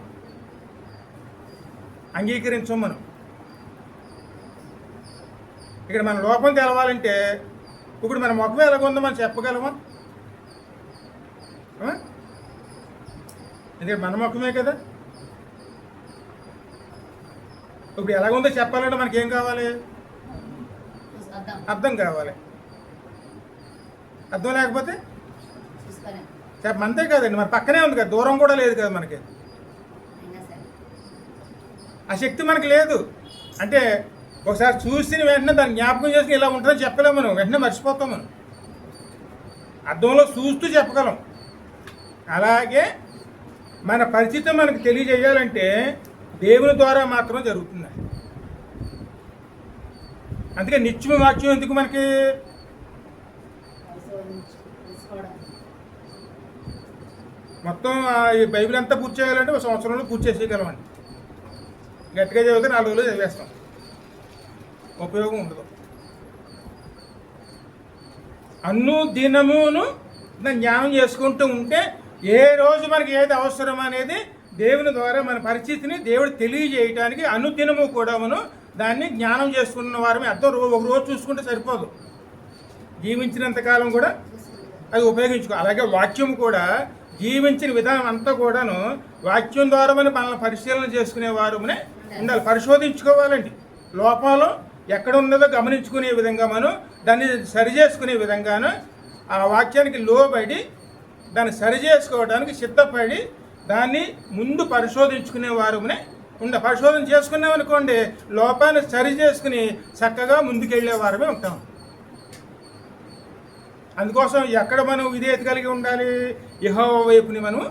A: అంగీకరించం. మనం ఇక్కడ మన లోపం తెలవాలంటే ఇప్పుడు మన ముఖం ఎలాగుందో మనం చెప్పగలమా? ఎందుకంటే మన ముఖమే కదా. ఇప్పుడు ఎలాగుందో చెప్పాలంటే మనకేం కావాలి? అర్థం కావాలి. అర్థం లేకపోతే అంతే కదండి, మన పక్కనే ఉంది కదా, దూరం కూడా లేదు కదా మనకి. ఆ శక్తి మనకి లేదు. అంటే ఒకసారి చూసిన వెంటనే దాన్ని జ్ఞాపకం చేసుకుని ఇలా ఉంటుందని చెప్పలేము మనం, వెంటనే మర్చిపోతాం. మనం అర్థంలో చూస్తూ చెప్పగలం. అలాగే మన పరిస్థితి మనకు తెలియజేయాలంటే దేవుని ద్వారా మాత్రం జరుగుతుంది. అందుకే నిత్యం వాక్యం ఎందుకు మనకి? మొత్తం ఈ బైబిల్ అంతా పూర్తి చేయాలంటే ఒక సంవత్సరంలో పూర్తి చేసేయగలమండి. గట్టిగా చదివితే 4 రోజులు చదివేస్తాం, ఉపయోగం ఉండదు. అన్ను దినమును జ్ఞానం చేసుకుంటూ ఉంటే ఏ రోజు మనకి ఏది అవసరం అనేది దేవుని ద్వారా మన పరిస్థితిని దేవుడు తెలియజేయటానికి అనుదినము కూడా మనం దాన్ని జ్ఞానం చేసుకున్న వారమే. అర్థం ఒక రోజు చూసుకుంటే సరిపోదు, జీవించినంతకాలం కూడా అది ఉపయోగించుకో. అలాగే వాక్యం కూడా జీవించిన విధానం అంతా కూడాను వాక్యం ద్వారా మనల్ని పరిశీలన చేసుకునే వారమనే ఉండాలి, పరిశోధించుకోవాలండి. లోపాలు ఎక్కడ ఉన్నదో గమనించుకునే విధంగా మనం దాన్ని సరి చేసుకునే విధంగాను ఆ వాక్యానికి లోబడి దాన్ని సరి చేసుకోవడానికి సిద్ధపడి దాన్ని ముందు పరిశోధించుకునే వారునే పరిశోధన చేసుకున్నామనుకోండి లోపాన్ని సరి చేసుకుని చక్కగా ముందుకెళ్ళే వారమే ఉంటాం. అందుకోసం ఎక్కడ మనం విధేయత కలిగి ఉండాలి? యెహోవా వైపుని మనం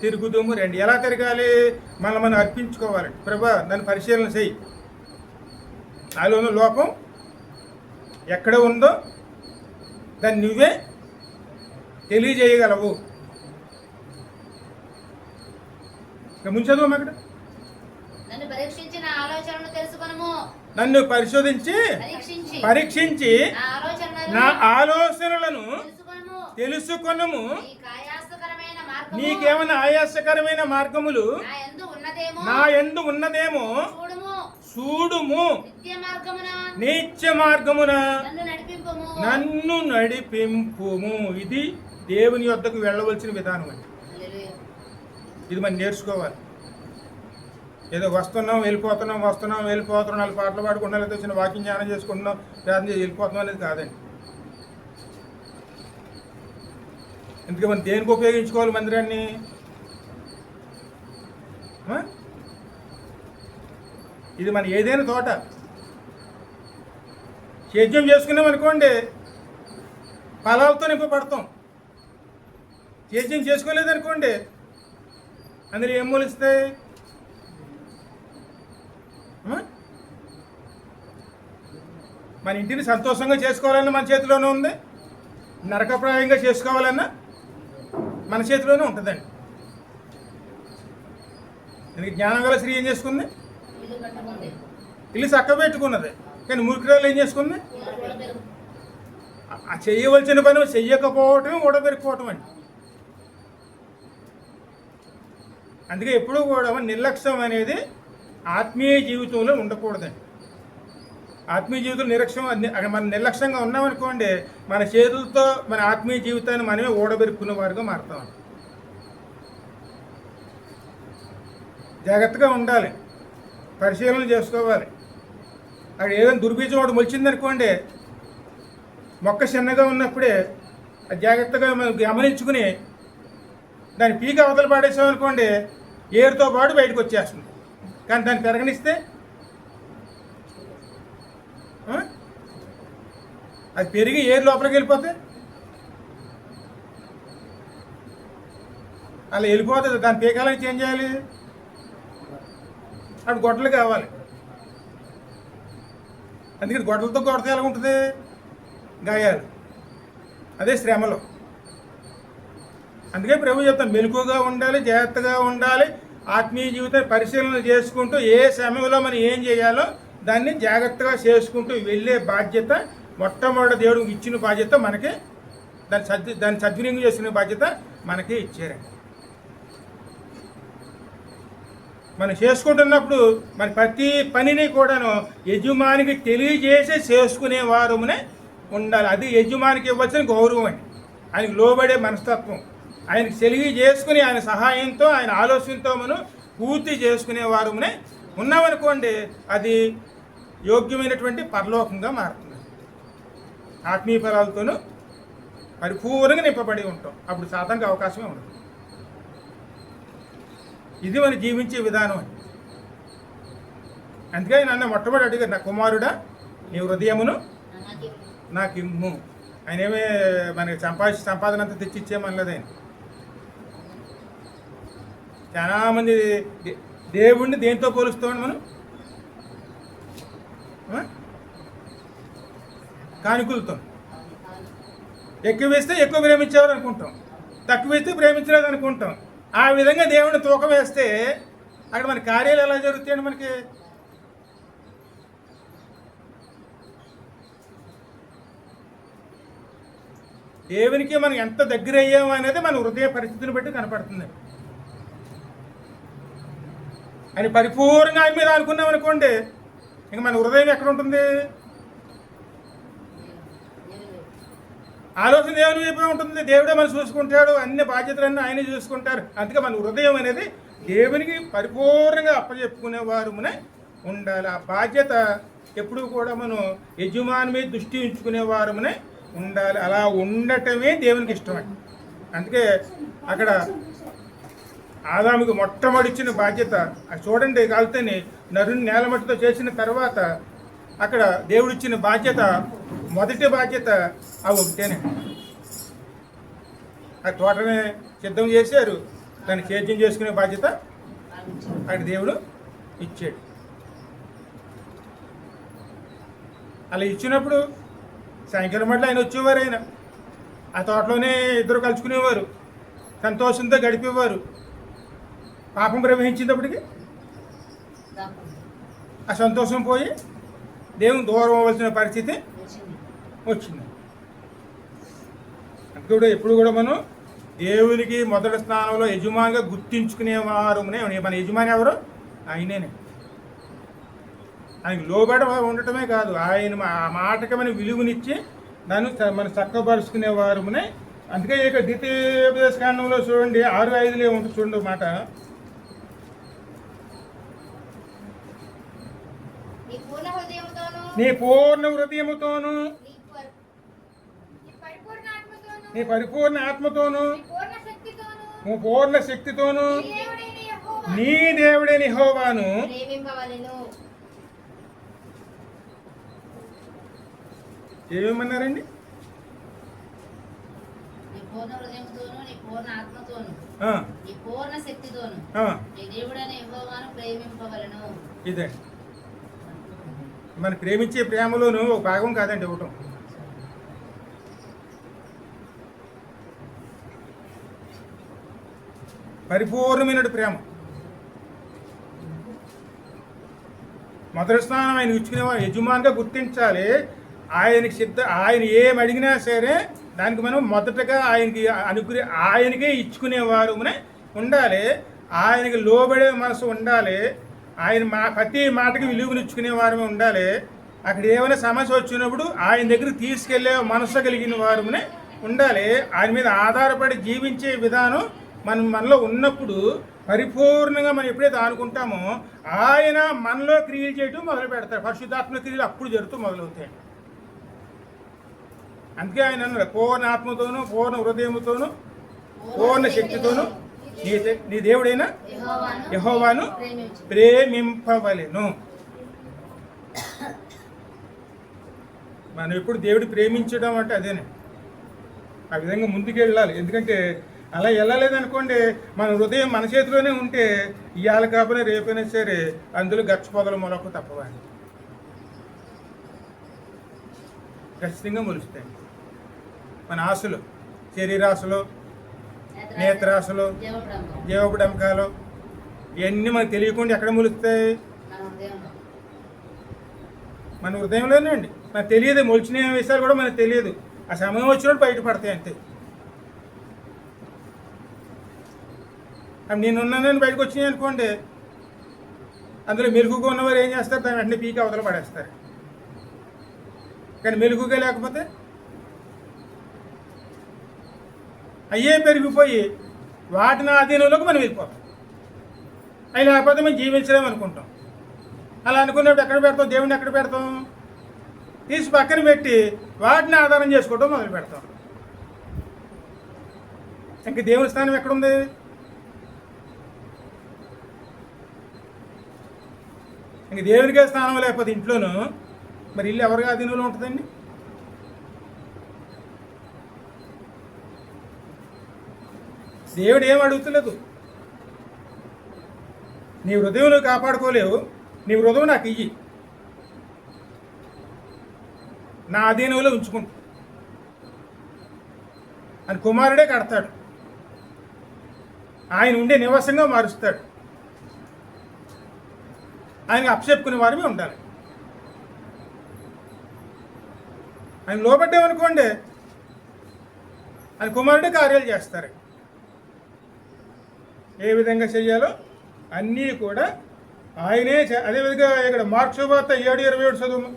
A: తిరుగుదాము రండి. ఎలా తిరగాలి? మనం అర్పించుకోవాలి. ప్రభా దాన్ని పరిశీలన చెయ్యి, నాలో ఉన్న లోపం ఎక్కడ ఉందో దాన్ని నువ్వే తెలియజేయగలవు. ముంచదు అక్కడ
B: నన్ను పరీక్షించి నా ఆలోచనను తెలుసుకొనుము.
A: నన్ను పరీక్షించి నా ఆలోచనలను తెలుసుకొనుము. నీకేమైనా ఆయాసకరమైన మార్గములు నా యందు ఉన్నదేమో చూడుము. నిత్య మార్గమున నన్ను నడిపింపుము. ఇది దేవుని యొద్దకు వెళ్ళవలసిన విధానం అండి. ఇది మనం నేర్చుకోవాలి. ఏదో వస్తున్నాం వెళ్ళిపోతున్నాం 4 పాటలు పాడుకుంటున్నాం, లేదా వచ్చిన వాకింగ్ ధ్యానం చేసుకుంటున్నాం, ప్రార్థన చేసి వెళ్ళిపోతున్నాం అనేది కాదండి. ఎందుకంటే మనం దేనికి ఉపయోగించుకోవాలి మందిరాన్ని? ఇది మన ఏదైనా తోట సేద్యం చేసుకున్నాం అనుకోండి, ఫలాలతో నింపబడతాం. సేద్యం చేసుకోలేదనుకోండి, అందులో ఏం మూలిస్తాయి? మన ఇంటిని సంతోషంగా చేసుకోవాలన్నా మన చేతిలోనే ఉంది, నరకప్రాయంగా చేసుకోవాలన్నా మన చేతిలోనే ఉంటుందండి. దీనికి జ్ఞానం గల స్త్రీ ఏం చేసుకుంది? ఇల్లు చక్క పెట్టుకున్నది. కానీ మూర్ఖురాలు ఏం చేసుకుంది? ఆ చేయవలసిన పని చెయ్యకపోవటం, ఊడబెరుకోవటం అండి. అందుకే ఎప్పుడూ కూడా నిర్లక్ష్యం అనేది ఆత్మీయ జీవితంలో ఉండకూడదండి. ఆత్మీయ జీవితం మనం నిర్లక్ష్యంగా ఉన్నామనుకోండి, మన చేతులతో మన ఆత్మీయ జీవితాన్ని మనమే ఊడబెరుక్కున్న వారుగా మారుతాం. జాగ్రత్తగా ఉండాలి, పరిశీలన చేసుకోవాలి. అక్కడ ఏదైనా దుర్బీజం ఒకటి మొలిచిందనుకోండి, మొక్క చిన్నగా ఉన్నప్పుడే జాగ్రత్తగా మనం గమనించుకుని దాన్ని పీక అవతల పాడేసామనుకోండి, ఏరుతో పాటు బయటకు వచ్చేస్తుంది. కానీ దాన్ని పెరగనిస్తే అది పెరిగి ఏరు లోపలికి వెళ్ళిపోతే అలా వెళ్ళిపోతుంది. దాని పీకాలని చేంజ్ చేయాలి, అప్పుడు గొడ్డలు కావాలి. అందుకని గొడ్డలతో కొడితే ఎలా ఉంటుంది? గాయాలు. అదే శ్రమలో. అందుకే ప్రభు చెప్తాను, మెలకుగా ఉండాలి, జాగ్రత్తగా ఉండాలి, ఆత్మీయ జీవితాన్ని పరిశీలన చేసుకుంటూ ఏ సమయంలో మనం ఏం చేయాలో దాన్ని జాగ్రత్తగా చేసుకుంటూ వెళ్ళే బాధ్యత మొట్టమొదటి దేవుడు ఇచ్చిన బాధ్యత మనకి, దాన్ని సద్వినియోగం చేసుకునే బాధ్యత మనకి ఇచ్చారండి. మనం చేసుకుంటున్నప్పుడు మన ప్రతి పనిని కూడాను యజమానికి తెలియజేసి చేసుకునే వారమునే ఉండాలి. అది యజమానికి ఇవ్వాల్సిన గౌరవం అండి. ఆయనకు లోబడే మనస్తత్వం, ఆయనకు తెలియజేసుకుని ఆయన సహాయంతో ఆయన ఆలోచనతో మనం పూర్తి చేసుకునే వారమునే ఉన్నామనుకోండి, అది యోగ్యమైనటువంటి పరలోకంగా మారుతుంది. ఆత్మీయ ఫలాలతోనూ పరిపూర్ణంగా నింపబడి ఉంటాం. అప్పుడు సాతానికి అవకాశమే ఉండదు. ఇది మనం జీవించే విధానం అని. అందుకే నన్ను మొట్టమొదటి అడిగారు, నా కుమారుడా నీ హృదయమును నాకు ఇమ్ము. ఆయన ఏమే మనకి సంపాదన అంతా తెచ్చిచ్చేమనలేదు ఆయన. చాలామంది దేవుణ్ణి దేంతో పోలుస్తామని మనం? కానుకలతో. ఎక్కువ వేస్తే ఎక్కువ ప్రేమించేవారు అనుకుంటాం, తక్కువ వేస్తే ప్రేమించలేదు అనుకుంటాం. ఆ విధంగా దేవుడిని తూకం వేస్తే అక్కడ మన కార్యాలు ఎలా జరుగుతాయండి? మనకి దేవునికి మనం ఎంత దగ్గర అయ్యాము అనేది మన హృదయ పరిస్థితిని బట్టి కనపడుతుంది. అని పరిపూర్ణంగా ఆయన మీద అనుకున్నాం అనుకోండి, ఇంక మన హృదయం ఎక్కడ ఉంటుంది? ఆలోచన దేవుని వైపే ఉంటుంది. దేవుడే మనం చూసుకుంటాడు, అన్ని బాధ్యతలన్నీ ఆయనే చూసుకుంటారు. అందుకే మన హృదయం అనేది దేవునికి పరిపూర్ణంగా అప్పచెప్పుకునే వారునే ఉండాలి. ఆ బాధ్యత ఎప్పుడు కూడా మనం యజమాని మీద దృష్టి ఉంచుకునే వారమునే ఉండాలి. అలా ఉండటమే దేవునికి ఇష్టమండి. అందుకే అక్కడ ఆదాముకి మొట్టమొదటిచ్చిన బాధ్యత అది చూడండి. కాలితేనే నరుని నేలమట్టితో చేసిన తర్వాత అక్కడ దేవుడిచ్చిన బాధ్యత, మొదటి బాధ్యత ఆ ఒకటేనే. ఆ తోటనే సిద్ధం చేశారు, దాన్ని సేద్యం చేసుకునే బాధ్యత అక్కడ దేవుడు ఇచ్చాడు. అలా ఇచ్చినప్పుడు సాయంకాలం మట్ల ఆయన వచ్చేవారు. ఆయన ఆ తోటలోనే ఇద్దరు కలుసుకునేవారు, సంతోషంతో గడిపేవారు. పాపం ప్రవహించినప్పటికీ ఆ సంతోషం పోయి దేవుని దూరం అవ్వాల్సిన పరిస్థితి వచ్చింది. అందుకే ఎప్పుడు కూడా మనం దేవునికి మొదటి స్థానంలో యజమానిగా గుర్తించుకునేవారు. మన యజమాని ఎవరు? ఆయనే. ఆయనకి లోబడి ఉండటమే కాదు, ఆయన ఆ మాటకి మనం విలువనిచ్చి దాన్ని మనం చక్కపరుచుకునేవారునే. అందుకే ఇక ద్వితీయోపదేశ కాండంలో చూడండి 6:5 ఉంటుంది చూడండి మాట. నీ పూర్ణ హృదయముతోను, నీ పరిపూర్ణ ఆత్మతోను, నీ పూర్ణ శక్తితోను నీ దేవుడైన యెహోవాను ఏమేమన్నారండి? ఇదే మన ప్రేమించే ప్రేమలోను ఒక భాగం కాదండి ఇవ్వటం. పరిపూర్ణమైన ప్రేమ. మొదటి స్థానం ఆయన ఇచ్చుకునేవారు యజమానిగా గుర్తించాలి. ఆయన ఏం అడిగినా సరే దానికి మనం మొదటగా ఆయనకే ఇచ్చుకునేవారు ఉండాలి. ఆయనకి లోబడే మనసు ఉండాలి. ఆయన ప్రతి మాటకి విలువనిచ్చుకునే వారమే ఉండాలి. అక్కడ ఏమైనా సమస్య వచ్చినప్పుడు ఆయన దగ్గరికి తీసుకెళ్లే మనసు కలిగిన వారమే ఉండాలి. ఆయన మీద ఆధారపడి జీవించే విధానం మనలో ఉన్నప్పుడు పరిపూర్ణంగా మనం ఎప్పుడైతే అనుకుంటామో ఆయన మనలో క్రియలు చేయటం మొదలు పెడతారు. పరిశుద్ధాత్మ క్రియలు అప్పుడు జరుగుతూ మొదలవుతాయి. అందుకే ఆయన అన్నారు, పూర్ణ ఆత్మతోనూ, పూర్ణ హృదయముతోనూ, పూర్ణ శక్తితోనూ నీ దేవుడైన యెహోవాను ప్రేమింపవలెను. మనం ఎప్పుడు దేవుడు ప్రేమించడం అంటే అదేనే. ఆ విధంగా ముందుకు వెళ్ళాలి. ఎందుకంటే అలా వెళ్ళలేదనుకోండి, మన హృదయం మన చేతిలోనే ఉంటే ఇవాళ కాకపోయినా రేపైనా సరే అందులో గచ్చ పొదల మొలకు తప్పవాలి, ఖచ్చితంగా మొలుస్తాయి. మన ఆశలు, శరీరాశలు, నేత్రాశలు, జీవపుడంకాలు ఇవన్నీ మనకు తెలియకుండా ఎక్కడ మొలుస్తాయి? మన హృదయంలోనే అండి. మనకు తెలియదు, మొలిచిన విషయాలు కూడా మనకు తెలియదు. ఆ సమయం వచ్చినప్పుడు బయటపడతాయి అంతే. నేనున్నానని బయటకు వచ్చినాయి అనుకోండి, అందులో మెలుగుగా ఉన్నవారు ఏం చేస్తారు? దాన్ని వెంటనే పీకి అవతల పడేస్తారు. కానీ మెలుగుగా లేకపోతే అయ్యే పెరిగిపోయి వాటిని ఆధీనంలోకి మనం వెళ్ళిపోతాం. అవి లేకపోతే మేము జీవించలేము అనుకుంటాం. అలా అనుకున్నప్పుడు ఎక్కడ పెడతాం? దేవుడిని ఎక్కడ పెడతాం? తీసి పక్కన పెట్టి వాటిని ఆధారం చేసుకోవడం మొదలు పెడతాం. ఇంక దేవుని స్థానం ఎక్కడుంది? ఇంక దేవునికే స్థానం లేకపోతే ఇంట్లోనూ మరి ఇల్లు ఎవరికి ఆధీనంలో ఉంటుందండి? దేవుడు ఏం అడుగుతలేదు. నీ హృదయంలో కాపాడుకోలేవు, నీ హృదయం నాకు ఇయ్యి, నా అధీనంలో ఉంచుకుంటా అని కుమారుడే కడతాడు. ఆయన ఉండే నివాసంగా మారుస్తాడు. ఆయనకు అప్పచెప్పుకునే వారమే ఉండాలి. ఆయన లోబడ్డామనుకోండి, ఆయన కుమారుడే కార్యాలు చేస్తారు. ఏ విధంగా చెయ్యాలో అన్నీ కూడా ఆయనే. అదేవిధంగా ఇక్కడ మార్క్స్ సువార్త 7:27 చదువు.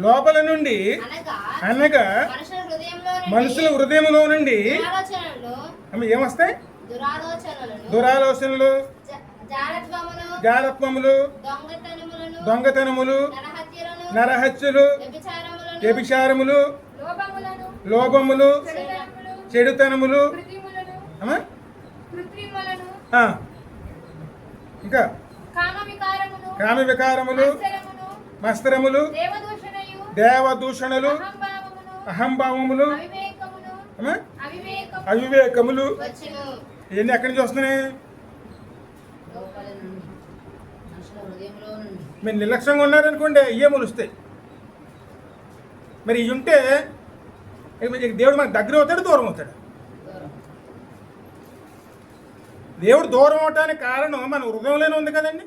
A: లోపల నుండి అనగా మనుషుల హృదయంలో నుండి
B: దురాలోచనలు
A: ఏమొస్తాయి?
B: దురాలోచనలను
A: దురాలోచనలు,
B: జారత్వమును
A: జారత్వములు,
B: దొంగతనములను
A: దొంగతనములు,
B: నరహత్యలను
A: నరహత్యలు,
B: వ్యభిచారములను
A: వ్యభిచారములు,
B: లోభములను
A: లోభములు,
B: చెడుతనములు
A: చెడుతనములు,
B: కృత్రిములను
A: అమ్మా?
B: కృత్రిమలను
A: ఆ, ఇంకా
B: కామవికారమును
A: కామ వికారములు,
B: మత్సరమును
A: మస్త్రములు,
B: దేవదూషణయు
A: దేవదూషణలు,
B: అహంభావమును
A: అహంభావములు,
B: అవివేకమును
A: అమ్మా?
B: అవివేకము
A: అవివేకములు.
B: వచ్చును.
A: ఇవన్నీ ఎక్కడి నుంచి వస్తున్నాయి?
B: లోపల నుండి, మనుషుల హృదయంలో నుండి.
A: మీరు నిర్లక్ష్యంగా ఉన్నారనుకోండి ఇవే మొలుస్తాయి. మరి ఇవి ఉంటే దేవుడు మనకు దగ్గర అవుతాడు, దూరం అవుతాడు.
B: దూరం.
A: దేవుడు దూరం అవటానికి కారణం మన హృదయంలోనే ఉంది కదండి.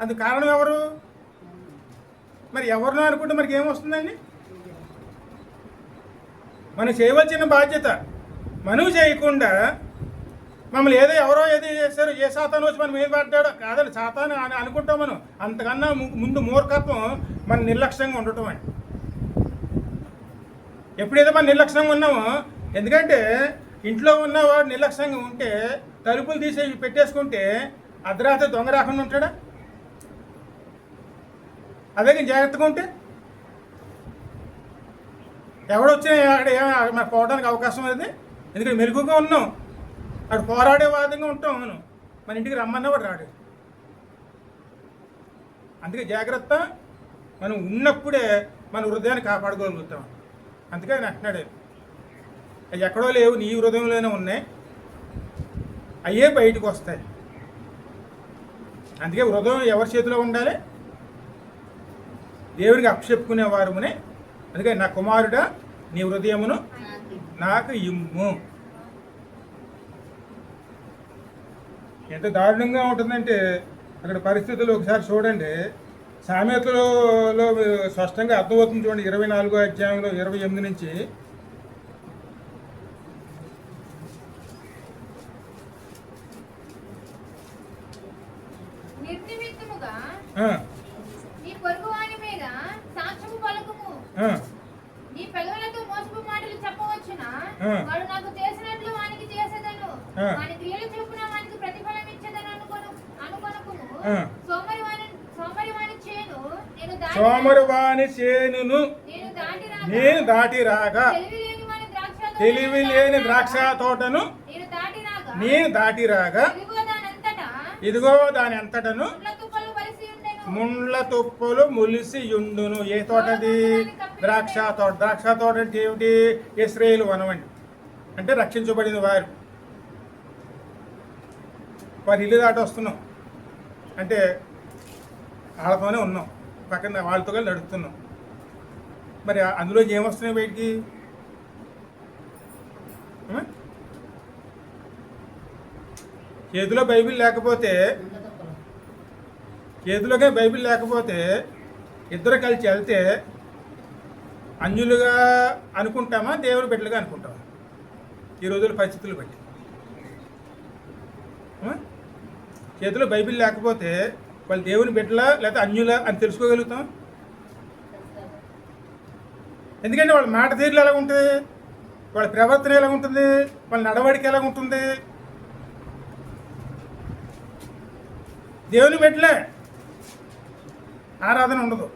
A: అందుకు కారణం ఎవరు? మరి ఎవరినో అనుకుంటే మనకి ఏమొస్తుందండి? మనం చేయవలసిన బాధ్యత మనం చేయకుండా మమ్మల్ని ఎవరో ఏదో చేశారు, ఏ సాతాను వచ్చి మనం ఏం పడ్డాడో కాదండి. సాతాను అని అనుకుంటాం మనం. అంతకన్నా ముందు మూర్ఖత్వం మన నిర్లక్ష్యంగా ఉండటం అండి. ఎప్పుడైతే మనం నిర్లక్ష్యంగా ఉన్నామో, ఎందుకంటే ఇంట్లో ఉన్నవాడు నిర్లక్ష్యంగా ఉంటే తలుపులు తీసి పెట్టేసుకుంటే అర్ధరాత్రి దొంగ రాకుండా ఉంటాడా? అదే జాగ్రత్తగా ఉంటే ఎవడొచ్చినా అక్కడ మనకు పోవడానికి అవకాశం అది. ఎందుకంటే మెరుగుగా ఉన్నాం, అక్కడ పోరాడే వాదంగా ఉంటాం. మనం మన ఇంటికి రమ్మన్నా వాడు రాడు. అందుకే జాగ్రత్త. మనం ఉన్నప్పుడే మన హృదయాన్ని కాపాడుకోగలుగుతాం. అందుకే ఆయన అంటున్నాడు, అవి ఎక్కడో లేవు, నీ హృదయంలోనే ఉన్నాయి, అయ్యే బయటకు వస్తాయి. అందుకే హృదయం ఎవరి చేతిలో ఉండాలి? దేవుడికి అప్పచెప్పుకునే వారునే. అందుకే నా కుమారుడా నీ హృదయమును నాకు ఇమ్ము. ఎంత దారుణంగా ఉంటుందంటే అక్కడ పరిస్థితులు ఒకసారి చూడండి. సామెతలో స్పష్టంగా అర్థమవుతుంది చూడండి. 24వ అధ్యాయంలో 28 నుంచి
B: నిర్నిమిత్తముగా నీ పొరుగువాని మీద సాక్ష్యము పలుకుము. నీ పెదవులతో మోసపు మాటలు చెప్పవచ్చునా? వాడు నాకు చేసినట్లు వానికి చేసేదను, వాని క్రియలు చొప్పున వానికి ప్రతిఫలం ఇచ్చేదను అనుకొనకుము.
A: సోమరివాని చేనును నేను దాటి రాగా, తెలివి లేని ద్రాక్ష తోటను నేను దాటి రాగా, ఇదిగో దాని అంతటను ముండ్ల తుప్పలు మొలిసి యుండును. ఏ తోటది? ద్రాక్ష తోట. ద్రాక్ష తోట అంటే ఏమిటి? ఇశ్రాయేలు వనమండి. అంటే రక్షించబడిన వారు ఇల్లు దాటి వస్తున్నాం అంటే వాళ్ళతోనే ఉన్నాం, పక్కన వాళ్ళతో కలిసి నడుస్తున్నాం. మరి అందులో ఏమొస్తున్నాయి బయటికి? చేతిలో బైబిల్ లేకపోతే, చేతిలోకే బైబిల్ లేకపోతే ఇద్దరు కలిసి వెళ్తే అన్యులుగా అనుకుంటామా, దేవుని బిడ్డలుగా అనుకుంటామా? ఈ రోజుల పరిస్థితులు బట్టి. చేతిలో బైబిల్ లేకపోతే వాళ్ళు దేవుని బిడ్డలా లేకపోతే అన్యులా అని తెలుసుకోగలుగుతాం. ఎందుకంటే వాళ్ళ మాట తీరులు ఎలా ఉంటుంది, వాళ్ళ ప్రవర్తన ఎలా ఉంటుంది, వాళ్ళ నడవడిక ఎలా ఉంటుంది. దేవుని బిడ్డలే, ఆరాధన ఉండదు,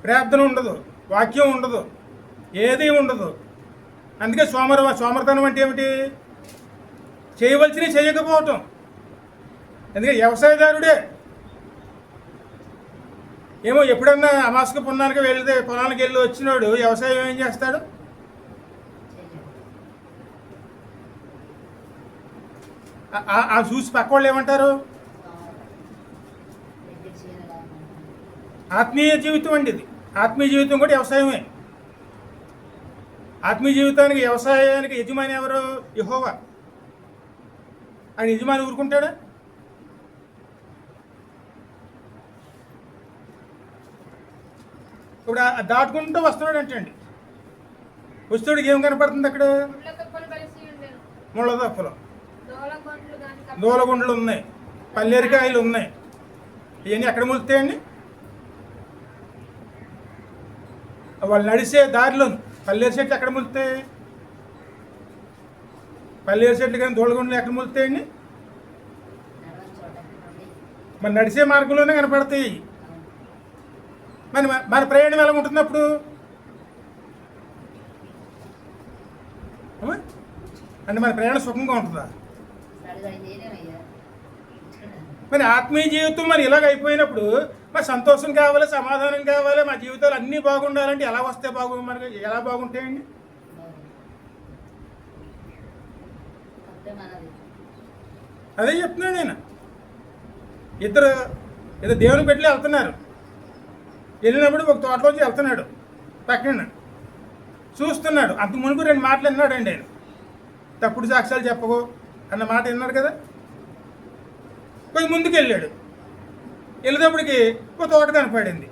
A: ప్రార్థన ఉండదు, వాక్యం ఉండదు, ఏది ఉండదు. అందుకే సోమరితనం అంటే ఏమిటి? చేయవలసినవి చేయకపోవటం. ఎందుకంటే వ్యవసాయదారుడే ఏమో ఎప్పుడన్నా అమాసక పున్నానికి వెళ్తే పొలానికి వెళ్ళి వచ్చినాడు వ్యవసాయం ఏం చేస్తాడు? ఆ చూసి పక్క వాళ్ళు ఏమంటారు? ఆత్మీయ జీవితం అండి ఇది. ఆత్మీయ జీవితం కూడా వ్యవసాయమే. ఆత్మీయ జీవితానికి వ్యవసాయానికి యజమాని ఎవరు? యెహోవా. ఆయన యజమాని ఊరుకుంటాడా? ఇప్పుడు దాటుకుంటూ వస్తున్నాడు అంటండి. వస్తుడికి ఏం కనపడుతుంది అక్కడ? ముళ్ళ తప్పలు, దూలగుండ్లు ఉన్నాయి, పల్లేరికాయలు ఉన్నాయి. ఇవన్నీ ఎక్కడ ములుస్తాయండి? వాళ్ళు నడిచే దారిలో పల్లేరు చెట్లు ఎక్కడ ములుతాయి? పల్లేరు చెట్లు కానీ దూడగుండలు ఎక్కడ ములుతాయండి? మరి నడిచే మార్గంలోనే కనపడతాయి. మరి మన ప్రయాణం ఎలా ఉంటుంది అప్పుడు? అంటే మన ప్రయాణం సుఖంగా ఉంటుందా? మరి ఆత్మీయ జీవితం మరి ఇలాగ అయిపోయినప్పుడు మరి సంతోషం కావాలి, సమాధానం కావాలి, మా జీవితాలు అన్నీ బాగుండాలంటే ఎలా వస్తే మనకి ఎలా బాగుంటాయండి? అదే చెప్తున్నాను నేను. ఇద్దరు దేవుని పెట్టి వెళ్తున్నారు. వెళ్ళినప్పుడు ఒక తోటలోంచి వెళ్తున్నాడు, పక్కన చూస్తున్నాడు. అంత మునుపు 2 మాటలు విన్నాడండి ఆయన. తప్పుడు సాక్ష్యాలు చెప్పకు అన్న మాట విన్నాడు కదా. కొంచెం ముందుకు వెళ్ళాడు. వెళ్ళేటప్పటికి ఒక తోట కనపడింది.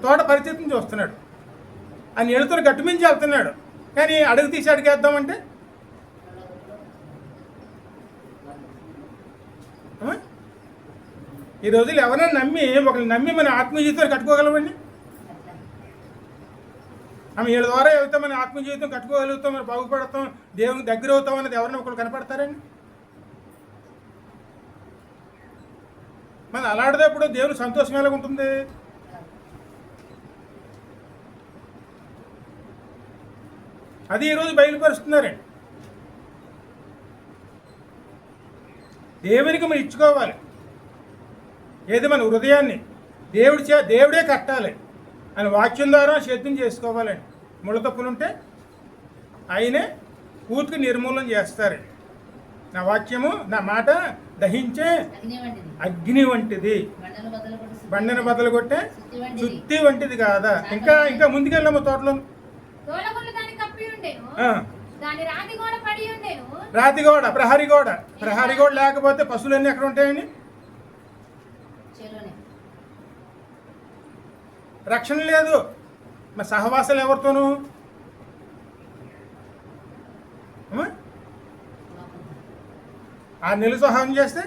A: తోట పరిస్థితిని చూస్తున్నాడు. ఆయన వెళుతున్న గట్టు మించి వెళ్తున్నాడు. కానీ అడుగు తీసి అడిగేద్దామంటే ఈ రోజులు ఎవరైనా ఒకరిని నమ్మి మన ఆత్మీయ జీవితాన్ని కట్టుకోగలమండి? ఆమె 7 ద్వారా వెళ్తే మన ఆత్మీయ జీవితం కట్టుకోగలుగుతాం, మనం బాగుపడతాం, దేవునికి దగ్గర అవుతాం అనేది ఎవరైనా ఒకరు కనపడతారండి? మన అలాంటిదప్పుడు దేవుని సంతోషం ఎలా ఉంటుంది? అది ఈరోజు బయలుపరుస్తున్నారండి. దేవునికి మనం ఇచ్చుకోవాలి. ఏది మన హృదయాన్ని దేవుడే కట్టాలి అని వాక్యం ద్వారా సిద్ధం చేసుకోవాలండి. ముళ్ళ తప్పులుంటే ఆయనే పూర్తిగా నిర్మూలన చేస్తారు. నా వాక్యము, నా మాట దహించే అగ్ని వంటిది, బండను బద్దలు కొట్టే సుత్తి వంటిది కాదా? ఇంకా ముందుకెళ్ళాము. తోటలో రాతిగోడ, ప్రహరీ గోడ లేకపోతే పశువులన్నీ ఎక్కడ ఉంటాయండి? రక్షణ లేదు. మరి సహవాసాలు ఎవరితోనూ? ఆ నెల సహాయం చేస్తే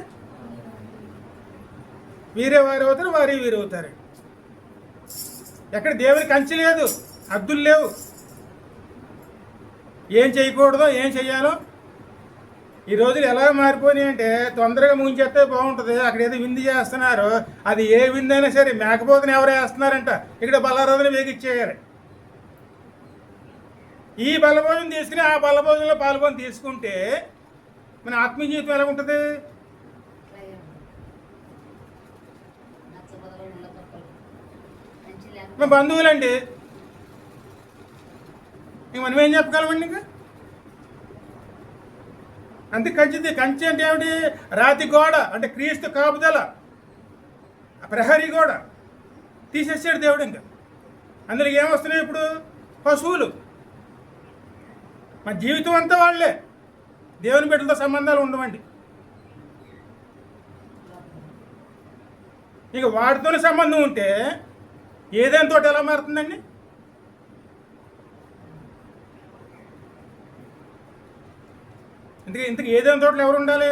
A: వీరే వారు అవుతారు, వారి వీరు అవుతారు. ఎక్కడ దేవునికి కంచి లేదు, హద్దులు లేవు. ఏం చేయకూడదో ఏం చెయ్యాలో ఈ రోజులు ఎలా మారిపోయినాయి అంటే తొందరగా ముంచేస్తే బాగుంటుంది. అక్కడ ఏదో విందు చేస్తున్నారు, అది ఏ విందు అయినా సరే మేకపోతని ఎవరు వేస్తున్నారంట, ఇక్కడ బలరోజున వేగిచ్చేయాలి. ఈ బలభోజనం తీసుకుని ఆ బలభోజనంలో పాల్గొని తీసుకుంటే మన ఆత్మీయ జీవితం ఎలా ఉంటుంది? మా బంధువులండి, ఇంక మనం ఏం చెప్పగలమండి? ఇంకా అంతే. కంచి అంటే ఏమిటి? రాతి గోడ అంటే క్రీస్తు కాపుదల. ప్రహరీ గోడ తీసేసాడు దేవుడు. ఇంకా అందులో ఏమొస్తున్నాయి ఇప్పుడు? పశువులు. మా జీవితం అంతా వాళ్ళే. దేవుని బిడ్డలతో సంబంధాలు ఉండవండి. ఇక వాటితోనే సంబంధం ఉంటే ఏదైనా తోట ఎలా మారుతుందండి? ఇంతకీ ఏదైనా తోటలో ఎవరు ఉండాలి?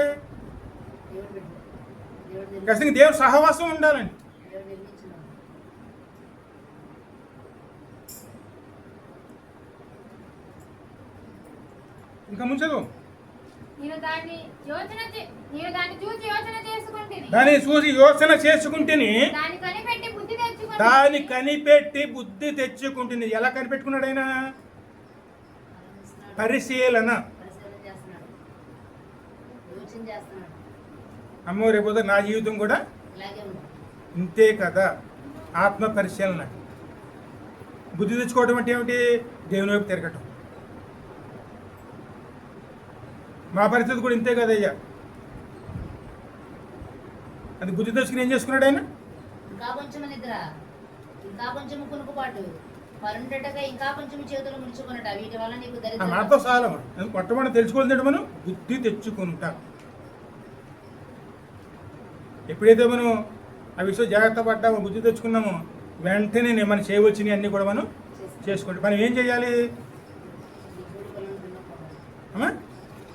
A: ఖచ్చితంగా దేవుడు సహవాసం ఉండాలండి. ఇంకా ముంచదు. దాన్ని చూసి యోచన చేసుకుంటేని దాన్ని కనిపెట్టి బుద్ధి తెచ్చుకుంటుంది. ఎలా కనిపెట్టుకున్నాడు ఆయన? పరిశీలన. అమ్మో రేపు నా జీవితం కూడా ఇంతే కదా. ఆత్మ పరిశీలన. బుద్ధి తెచ్చుకోవడం అంటే ఏమిటి? దేవుని వైపు తిరగటం. మా పరిస్థితి కూడా ఇంతే కదయ్యా. అది బుద్ధి తెచ్చుకుని ఏం చేసుకున్నాడు ఆయన?
C: ఇంకా కొంచెం నిద్ర, ఇంకా కొంచెం కునుకుపాటు, పరుండటగా ఇంకా కొంచెం చేతులు ముడుచుకున్నట. వీటి వల్ల నీకు దరిద్రం.
A: నాతో సాలము మొట్టమొదటి తెలుసుకోవాలి. మనం బుద్ధి తెచ్చుకుంటాం. ఎప్పుడైతే మనం ఆ విషయం జాగ్రత్త పడ్డామో, బుద్ధి తెచ్చుకున్నామో, వెంటనే మనం చేయవలసినవి అన్నీ కూడా మనం చేసుకుంటాం. మనం ఏం చేయాలి?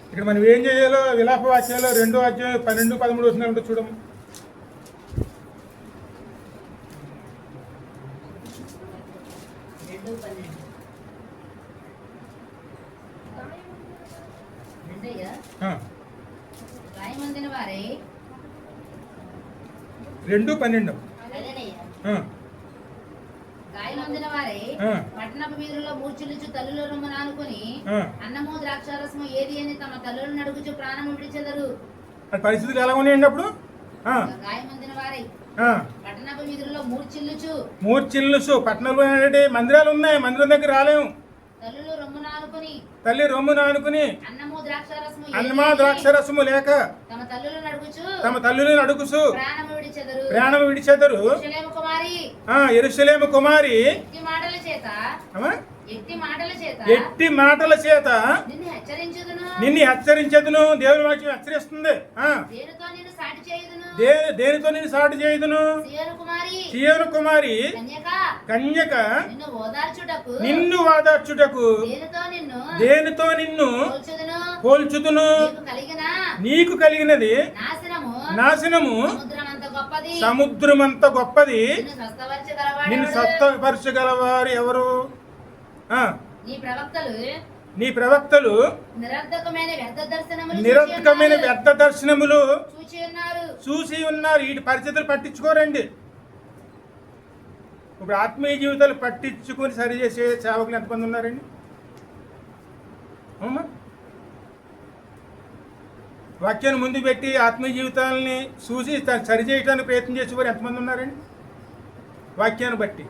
A: ఇక్కడ మనం ఏం చేయాలో విలాప వాక్యాలు 2వ అధ్యాయం 12-13 వస్తున్నారంటే చూడము.
C: 2:12. రెండయ్యా గాయమందిన వారే
A: 2:12.
C: అదేనయ్యా గాయమందిన వారే పట్టణపు వీధుల్లో మూర్ఛిల్లుచు తల్లుల రొమ్మున ఆనుకొని అన్నము ద్రాక్షారసము ఏది అని తమ తల్లులను అడుగుచు ప్రాణము విడిచెదరు.
A: పరిస్థితులు ఎలా ఉన్నాయండి అప్పుడు?
C: గాయమందిన వారే పట్టణపు వీధుల్లో
A: మూర్ఛిల్లుచు పట్టణంలో మందిరాలు ఉన్నాయి, మందిరం దగ్గర రాలేము.
C: తల్లులు రొమ్మున ఆనుకొని
A: తల్లి రొమ్మున ఆనుకుని
C: అన్నము
A: ద్రాక్షారసము లేక
C: తమ
A: తల్లులను అడుగుచు
C: ప్రాణము విడిచెదరు.
A: యెరూషలేము కుమారి ఎట్టి మాటల చేత నిన్ను హెచ్చరించదును. దేవుని వాక్యం హెచ్చరిస్తుంది. దేనితో నిన్ను సాటి చేయుదును? సీయోను కుమారి కన్యక నిన్ను ఓదార్చుటకు దేనితో నిన్ను పోల్చుదును? నీకు కలిగినది నాశనము సముద్రమంత గొప్పది. నిన్ను స్వస్థపరచగలవారు ఎవరు? నీ ప్రవక్తలు నిరర్థకమైన వ్యర్థ దర్శనములు చూసి ఉన్నారు. వీటి పరిస్థితులు పట్టించుకోరండి. ఇప్పుడు ఆత్మీయ జీవితాలు పట్టించుకొని సరిచేసే సేవకులు ఎంతమంది ఉన్నారండి? అవునా? వాక్యాన్ని ముందు పెట్టి ఆత్మీయ జీవితాలని చూసి సరిచేయడానికి ప్రయత్నం చేసేవారు ఎంతమంది ఉన్నారండి? వాక్యాన్ని బట్టి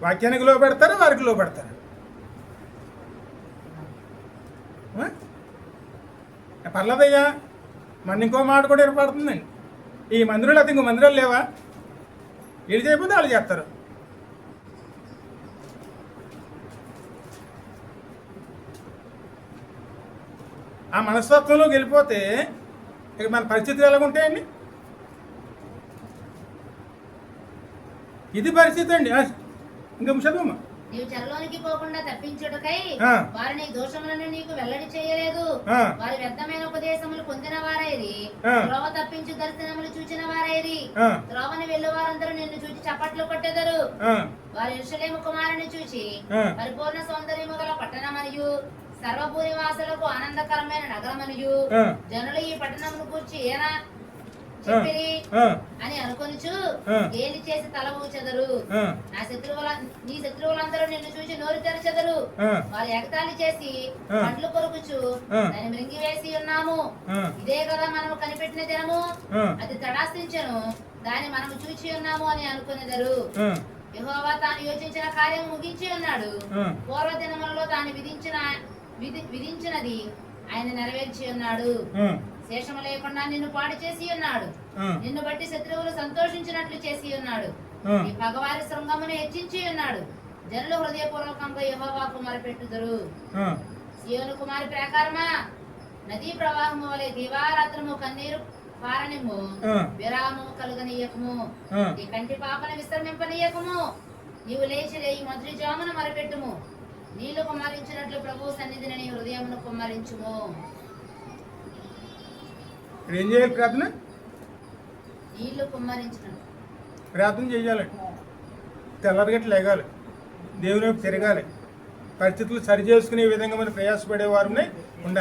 A: వాక్యానికి లోపెడతారు, వారికి లోపెడతారు. పర్లేదయ్యా, మన ఇంకో మాట కూడా ఏర్పడుతుందండి. ఈ మందిరాలు అయితే ఇంకో మందిరాలు లేవా? వీళ్ళు చేయకపోతే వాళ్ళు చేస్తారు. ఆ మనస్తత్వంలోకి వెళ్ళిపోతే ఇక మన పరిస్థితులు ఎలా ఉంటాయండి? ఇది పరిస్థితి అండి. ఇంకా చదువు.
C: నీవు చెరలోనికి పోకుండా తప్పించుటకై వారిని దోషములను నీకు వెల్లడి చేయలేదు. వారి వ్యర్థమైన ఉపదేశములు పొందిన వారైరి, త్రోవ తప్పించు దర్శనములు చూచిన వారైరి. త్రోవని వెళ్ళు వారందరూ నిన్ను చూచి చప్పట్లు కొట్టెదరు. వారి యెరూషలేము కుమారుని చూచి పరిపూర్ణ సౌందర్యము గల పట్టణమనియు సర్వభూరి వాసులకు ఆనందకరమైన నగరమనియు జనులు ఈ పట్టణమును కూర్చి ఏనా చెప్పిరి అని అనుకొనుచు గేలి చేసి తల ఊచెదరు. నీ శత్రువులందరూ నిన్ను చూసి నోరు తెరచెదరు. వారు ఎగతాళి చేసి పండ్లు కొరుకుచు దాన్ని మృంగివేసి ఉన్నాము. ఇదే కదా మనము కనిపెట్టిన దినము, అది తడాస్తించెను, దాన్ని మనము చూచి ఉన్నాము అని అనుకునేదరు. యెహోవా తాను యోచించిన కార్యం ముగించి ఉన్నాడు. పూర్వ దినములలో తాను విధించినది ఆయన నెరవేర్చి ఉన్నాడు. శేషము లేకుండా నిన్ను పాడు చేసి ఉన్నాడు. నిన్ను బట్టి శత్రువులు సంతోషించినట్లు చేసి ఉన్నాడు. ఈ పగవారి శృంగమును హెచ్చించి ఉన్నాడు. జనులు హృదయపూర్వకంగా యెహోవాకు మొరపెట్టుదురు. సీయోను కుమారి ప్రాకారమా, నదీ ప్రవాహము వలె దివారాత్రము కన్నీరు పారనిమ్ము. విరామము కలుగనీయకము, నీ కంటి పాపను విశ్రమింపనీయకము. నీవు లేచి రేయి మొదటి జామున మొరపెట్టుము. నీళ్లు కుమ్మరించినట్లు ప్రభు సన్నిధిని నీ హృదయమును కుమ్మరించుము.
A: ఏం చేయాలి? ప్రార్థన
C: నీళ్లు కుమ్మరించినట్లు
A: ప్రార్థన చేయాలి. తెల్లరిగట్టు లేగాలి, దేవుని వైపు తిరగాలి, పరిస్థితులు సరి చేసుకునే విధంగా మనం ప్రయాసపడేవారు ఉండే.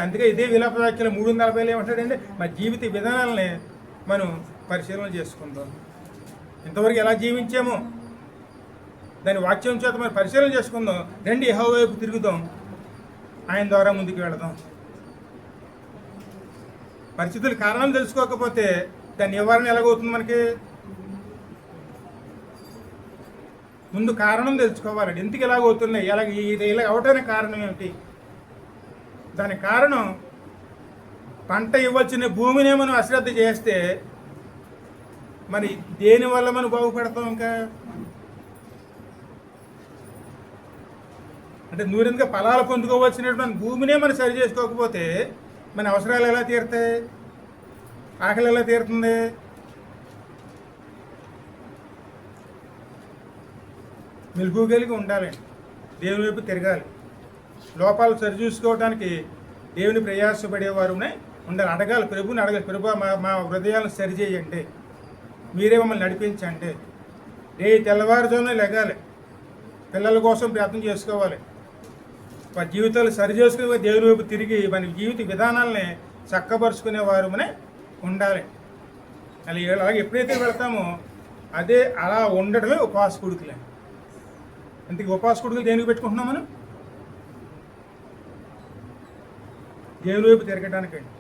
A: అందుకే ఇదే విలాప వాక్యాలు 340 ఏమంటాడండి, మన జీవిత విధానాలని మనం పరిశీలన చేసుకుందాం. ఇంతవరకు ఎలా జీవించామో దాని వాక్యం చేత మనం పరిశీలన చేసుకుందాం. రండి యెహోవా వైపు తిరుగుదాం, ఆయన ద్వారా ముందుకు వెళదాం. పరిస్థితుల కారణం తెలుసుకోకపోతే దాని నివారణ ఎలాగవుతుంది? మనకి ముందు కారణం తెలుసుకోవాలండి. ఎందుకు ఎలాగవుతున్నాయి, ఇలా అవటానికి కారణం ఏమిటి? దానికి కారణం పంట ఇవ్వాల్సిన భూమినే మనం అశ్రద్ధ చేస్తే మరి దేనివల్ల మనం బాగుపడతాం? ఇంకా అంటే నూరెందుగా ఫలాలు పొందుకోవాల్సినటువంటి భూమినే మనం సరి చేసుకోకపోతే మన అవసరాలు ఎలా తీరుతాయి? ఆకలి ఎలా తీరుతుంది? మెలుగుగలిగి ఉండాలండి, దేవుని వైపు తిరగాలి. లోపాలు సరిచూసుకోవడానికి దేవుని ప్రయాసపడేవారునే ఉండాలి. అడగాలి, ప్రభుని అడగాలి. ప్రభు మా హృదయాలను సరిచేయండి, మీరే మమ్మల్ని నడిపించండి. తెల్లవారుజామున లెగాలి, పిల్లల కోసం ప్రార్థన చేసుకోవాలి, వారి జీవితాలు సరి చేసుకుని దేవుని వైపు తిరిగి మన జీవిత విధానాలని చక్కపరుచుకునేవారుమనే ఉండాలి. అలాగే ఎప్పుడైతే వెళ్తామో అదే అలా ఉండడమే ఉపవాస కొడుకులే. అందుకే ఉపవాస కొడుకులు దేనికి పెట్టుకుంటున్నాం మనం? దేవుని వైపు తిరగడానికండి.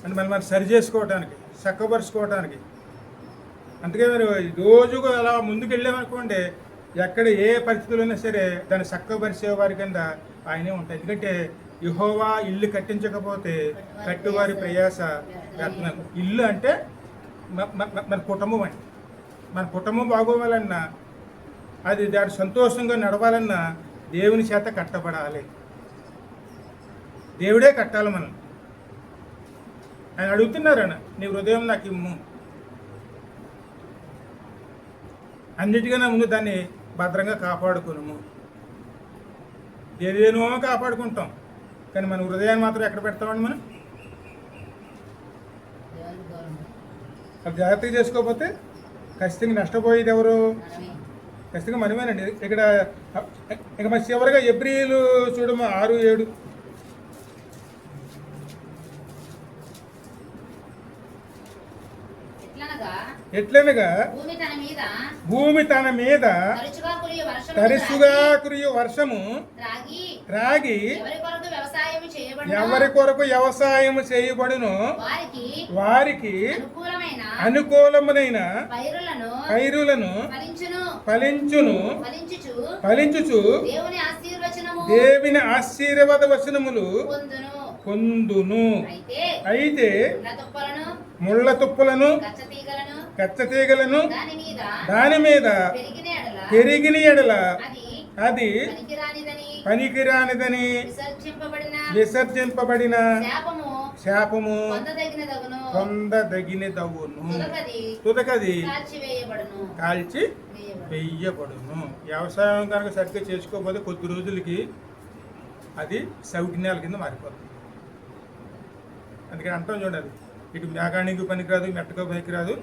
A: అంటే మనం సరి చేసుకోవడానికి, చక్కపరుచుకోవడానికి. అందుకే మరి రోజుకు అలా ముందుకు వెళ్ళామనుకోండి, ఎక్కడ ఏ పరిస్థితులు ఉన్నా సరే దాన్ని చక్కపరిచేవారి కింద ఆయనే ఉంటాయి. ఎందుకంటే యెహోవా ఇల్లు కట్టించకపోతే కట్టువారి ప్రయాస వ్యర్థం. ఇల్లు అంటే మన కుటుంబం అండి. మన కుటుంబం బాగోవాలన్నా, అది దాని సంతోషంగా నడవాలన్నా దేవుని చేత కట్టబడాలి. దేవుడే కట్టాలి మనం. ఆయన అడుగుతున్నారన్న, నీ హృదయం నాకు ఇమ్ము. అన్నిటికన్నా ముందు దాన్ని భద్రంగా కాపాడుకును. ఏదేనో కాపాడుకుంటాం, కానీ మన హృదయాన్ని మాత్రం ఎక్కడ పెడతామండి మనం? అది జాగ్రత్తగా చేసుకోకపోతే ఖచ్చితంగా నష్టపోయేది ఎవరు? ఖచ్చితంగా మనమేనండి. ఇక్కడ ఇక మన చివరిగా ఎబ్రీలు చూడము 6-7. ఎట్లనగా భూమి తన మీద తరచుగా కురియు వర్షము త్రాగి ఎవరి కొరకు వ్యవసాయం చేయబడును వారికి అనుకూలమునైన పైరులను ఫలించుచు దేవుని ఆశీర్వాద వచనములు పొందును. అయితే ముళ్ళ తుప్పలను కచ్చతీగలను దాని మీద పెరిగిన ఎడల అది పనికిరానిదని విసర్జింపబడిన శాపము పొందదగినదవును, తుదకది కాల్చి వెయ్యబడును. వ్యవసాయం కనుక సరిగ్గా చేసుకోకపోతే కొద్ది రోజులకి అది సౌజ్ఞాల కింద మారిపోతుంది. అందుకని అంటాం చూడాలి, ఇటు మేఘానికి పనికిరాదు, మెట్టకో పనికిరాదు,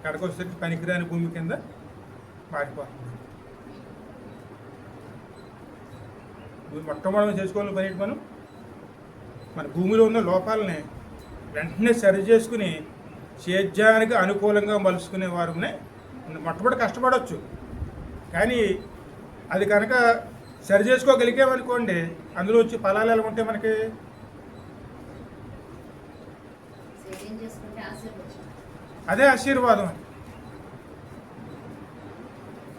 A: కడకొచ్చేసరికి పనికిరాని భూమి కింద మారిపోతుంది. మొట్టమొదటి చేసుకోవాలని పని మనం మన భూమిలో ఉన్న లోపాలని వెంటనే సరి చేసుకుని సేద్యానికి అనుకూలంగా మలుచుకునే వారునే మొట్టమొదటి కష్టపడవచ్చు. కానీ అది కనుక సరి చేసుకోగలిగామనుకోండి, అందులో వచ్చి ఫలాలు ఎలా ఉంటాయి మనకి? అదే ఆశీర్వాదం.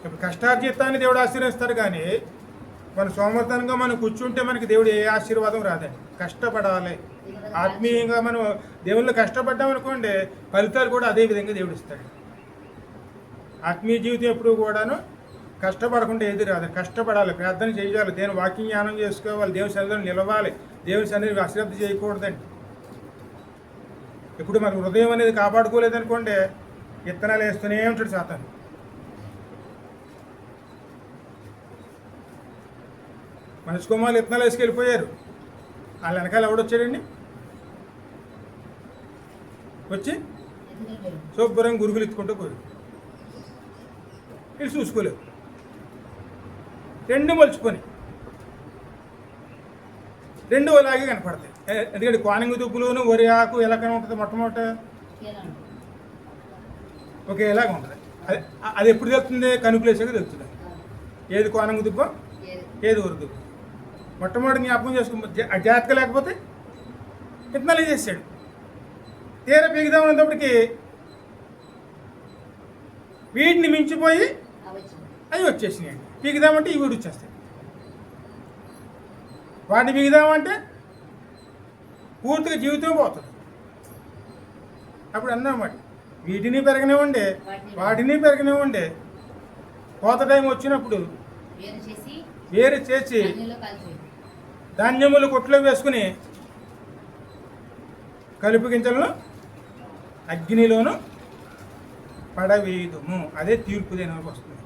A: ఇప్పుడు కష్టార్జితాన్ని దేవుడు ఆశీర్వదిస్తాడు, కానీ మన సోమర్థనంగా మనం కూర్చుంటే మనకి దేవుడు ఏ ఆశీర్వాదం రాదండి. కష్టపడాలి, ఆత్మీయంగా మనం దేవుళ్ళు కష్టపడ్డామనుకోండి, ఫలితాలు కూడా అదే విధంగా దేవుడు ఇస్తాడు. ఆత్మీయ జీవితం ఎప్పుడు కూడాను కష్టపడకుండా ఏది రాదు. కష్టపడాలి, ప్రార్థన చేయాలి, దేవుని వాక్యం జ్ఞానం చేసుకోవాలి, దేవుని సన్నిధిలో నిలవాలి, దేవుని సన్నిధిని అశ్రద్ధ చేయకూడదండి. ఇప్పుడు మన హృదయం అనేది కాపాడుకోలేదనుకోండి, విత్తనాలు వేస్తూనే ఉంటాడు సాతాను. మనిషి కుమారులు విత్తనాలు వేసుకెళ్ళిపోయారు, వాళ్ళ వెనకాల ఎవడొచ్చాడండి? వచ్చి శుభ్రంగా గురుగులు ఎత్తుకుంటూ పోయారు. వీళ్ళు చూసుకోలేవు, రెండు మలుచుకొని రెండు అలాగే కనపడతాయి. ఎందుకంటే కోనంగి దుబ్బులోను వరి ఆకు ఎలా కనబడుతుంది? మొట్టమొదట ఓకే ఎలాగ ఉంటుంది. అది ఎప్పుడు తెలుస్తుంది? కనుకులేసాక తెలుస్తుంది. ఏది కోనంగి దుబ్బ, ఏది వరి దుబ్బ. మొట్టమొదటి జ్ఞాపకం చేసుకో. జాగ్రత్త లేకపోతే విత్తనాలు చేసాడు. తీర పీకుదామన్నప్పటికీ వీటిని మించిపోయి అవి వచ్చేసినాయండి. పీకుదామంటే ఇవి కూడా వచ్చేస్తాయి. వాటిని పీకుదామంటే పూర్తిగా జీవితం పోతుంది. అప్పుడు అన్నమాట, వీటిని పెరగనివ్వండి, వాటిని పెరగనివ్వండి, కోత టైం వచ్చినప్పుడు వేరు చేసి ధాన్యములు కొట్లో వేసుకుని కలుపు గింజలను అగ్నిలోను పడవేయుదుము. అదే తీర్పు దేని వరకు వస్తుంది.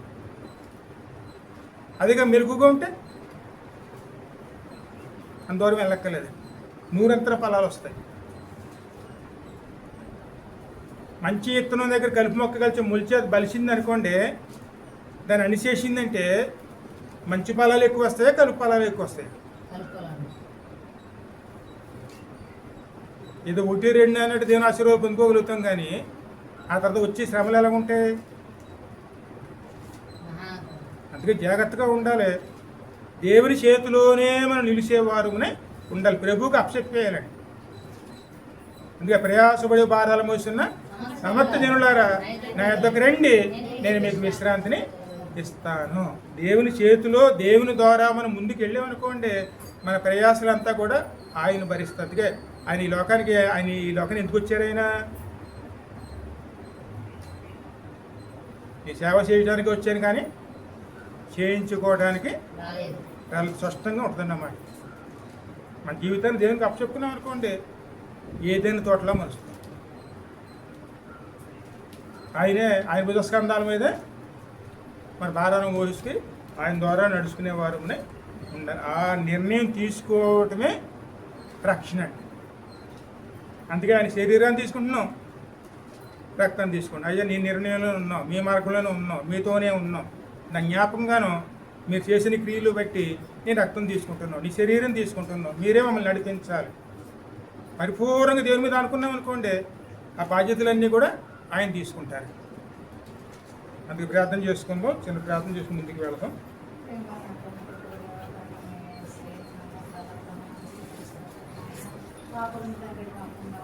A: అదిగా మెరుగుగా ఉంటే అంత దూరం వెళ్ళక్కర్లేదు, నూరంతర ఫలాలు వస్తాయి. మంచి విత్తనం దగ్గర కలుపు మొక్క కలిసి మొలిచేది బలిసింది అనుకోండి, దాన్ని అనిచేసిందంటే మంచి ఫలాలు ఎక్కువ వస్తాయి, కలుపు ఫలాలు ఎక్కువ వస్తాయి. ఇది 1, 2 అన్నట్టు దేవుని ఆశీర్వాదం పొందుకోగలుగుతాం, కానీ ఆ తర్వాత వచ్చే శ్రమలు ఎలా ఉంటాయి? అందుకే జాగ్రత్తగా ఉండాలి. దేవుని చేతిలోనే మనం నిలిచేవారునే ఉండాలి. ప్రభువుకి అప్పచెప్పేయాలండి. అందుకే ప్రయాసపడి భారాలు మోస్తున్న సమర్థ జనులారా నా యొద్దకు రండి, నేను మీకు విశ్రాంతిని ఇస్తాను. దేవుని చేతిలో దేవుని ద్వారా మనం ముందుకు వెళ్ళామనుకోండి, మన ప్రయాసలంతా కూడా ఆయన భరిస్తారు. అందుకే ఆయన ఈ లోకానికి ఎందుకు వచ్చారు? ఆయన ఈ సేవ చేయడానికి వచ్చాను, కానీ చేయించుకోవడానికి స్పష్టంగా ఉంటుందన్నమాట. మన జీవితాన్ని దేవునికి అప్పచెప్పుకున్నాం అనుకోండి, ఏదైనా తోటలా మలుస్తుంది. ఆయన భుజస్కంధాల మీదే మన భారాన్ని మోసుకి ఆయన ద్వారా నడుచుకునేవారు ఉండాలి. ఆ నిర్ణయం తీసుకోవటమే రక్షణ. అందుకే ఆయన శరీరాన్ని తీసుకుంటున్నాం, రక్తాన్ని తీసుకుంటాం. అయ్యా నీ నిర్ణయంలో ఉన్నాం, మీ మార్గంలోనే ఉన్నాం, మీతోనే ఉన్నాం, నా జ్ఞాపకంగాను మీరు చేసిన క్రియలు బట్టి నేను రక్తం తీసుకుంటున్నాను, నీ శరీరం తీసుకుంటున్నాను, మీరే మమ్మల్ని నడిపించాలి. పరిపూర్ణంగా దేవుని మీద అనుకున్నాం అనుకోండి, ఆ బాధ్యతలన్నీ కూడా ఆయన తీసుకుంటారు. అందుకే ప్రార్థన చేసుకుందాం, చిన్న ప్రార్థన చేసుకుని ముందుకు వెళదాం.
D: పాపం దగ్గర కాకుండా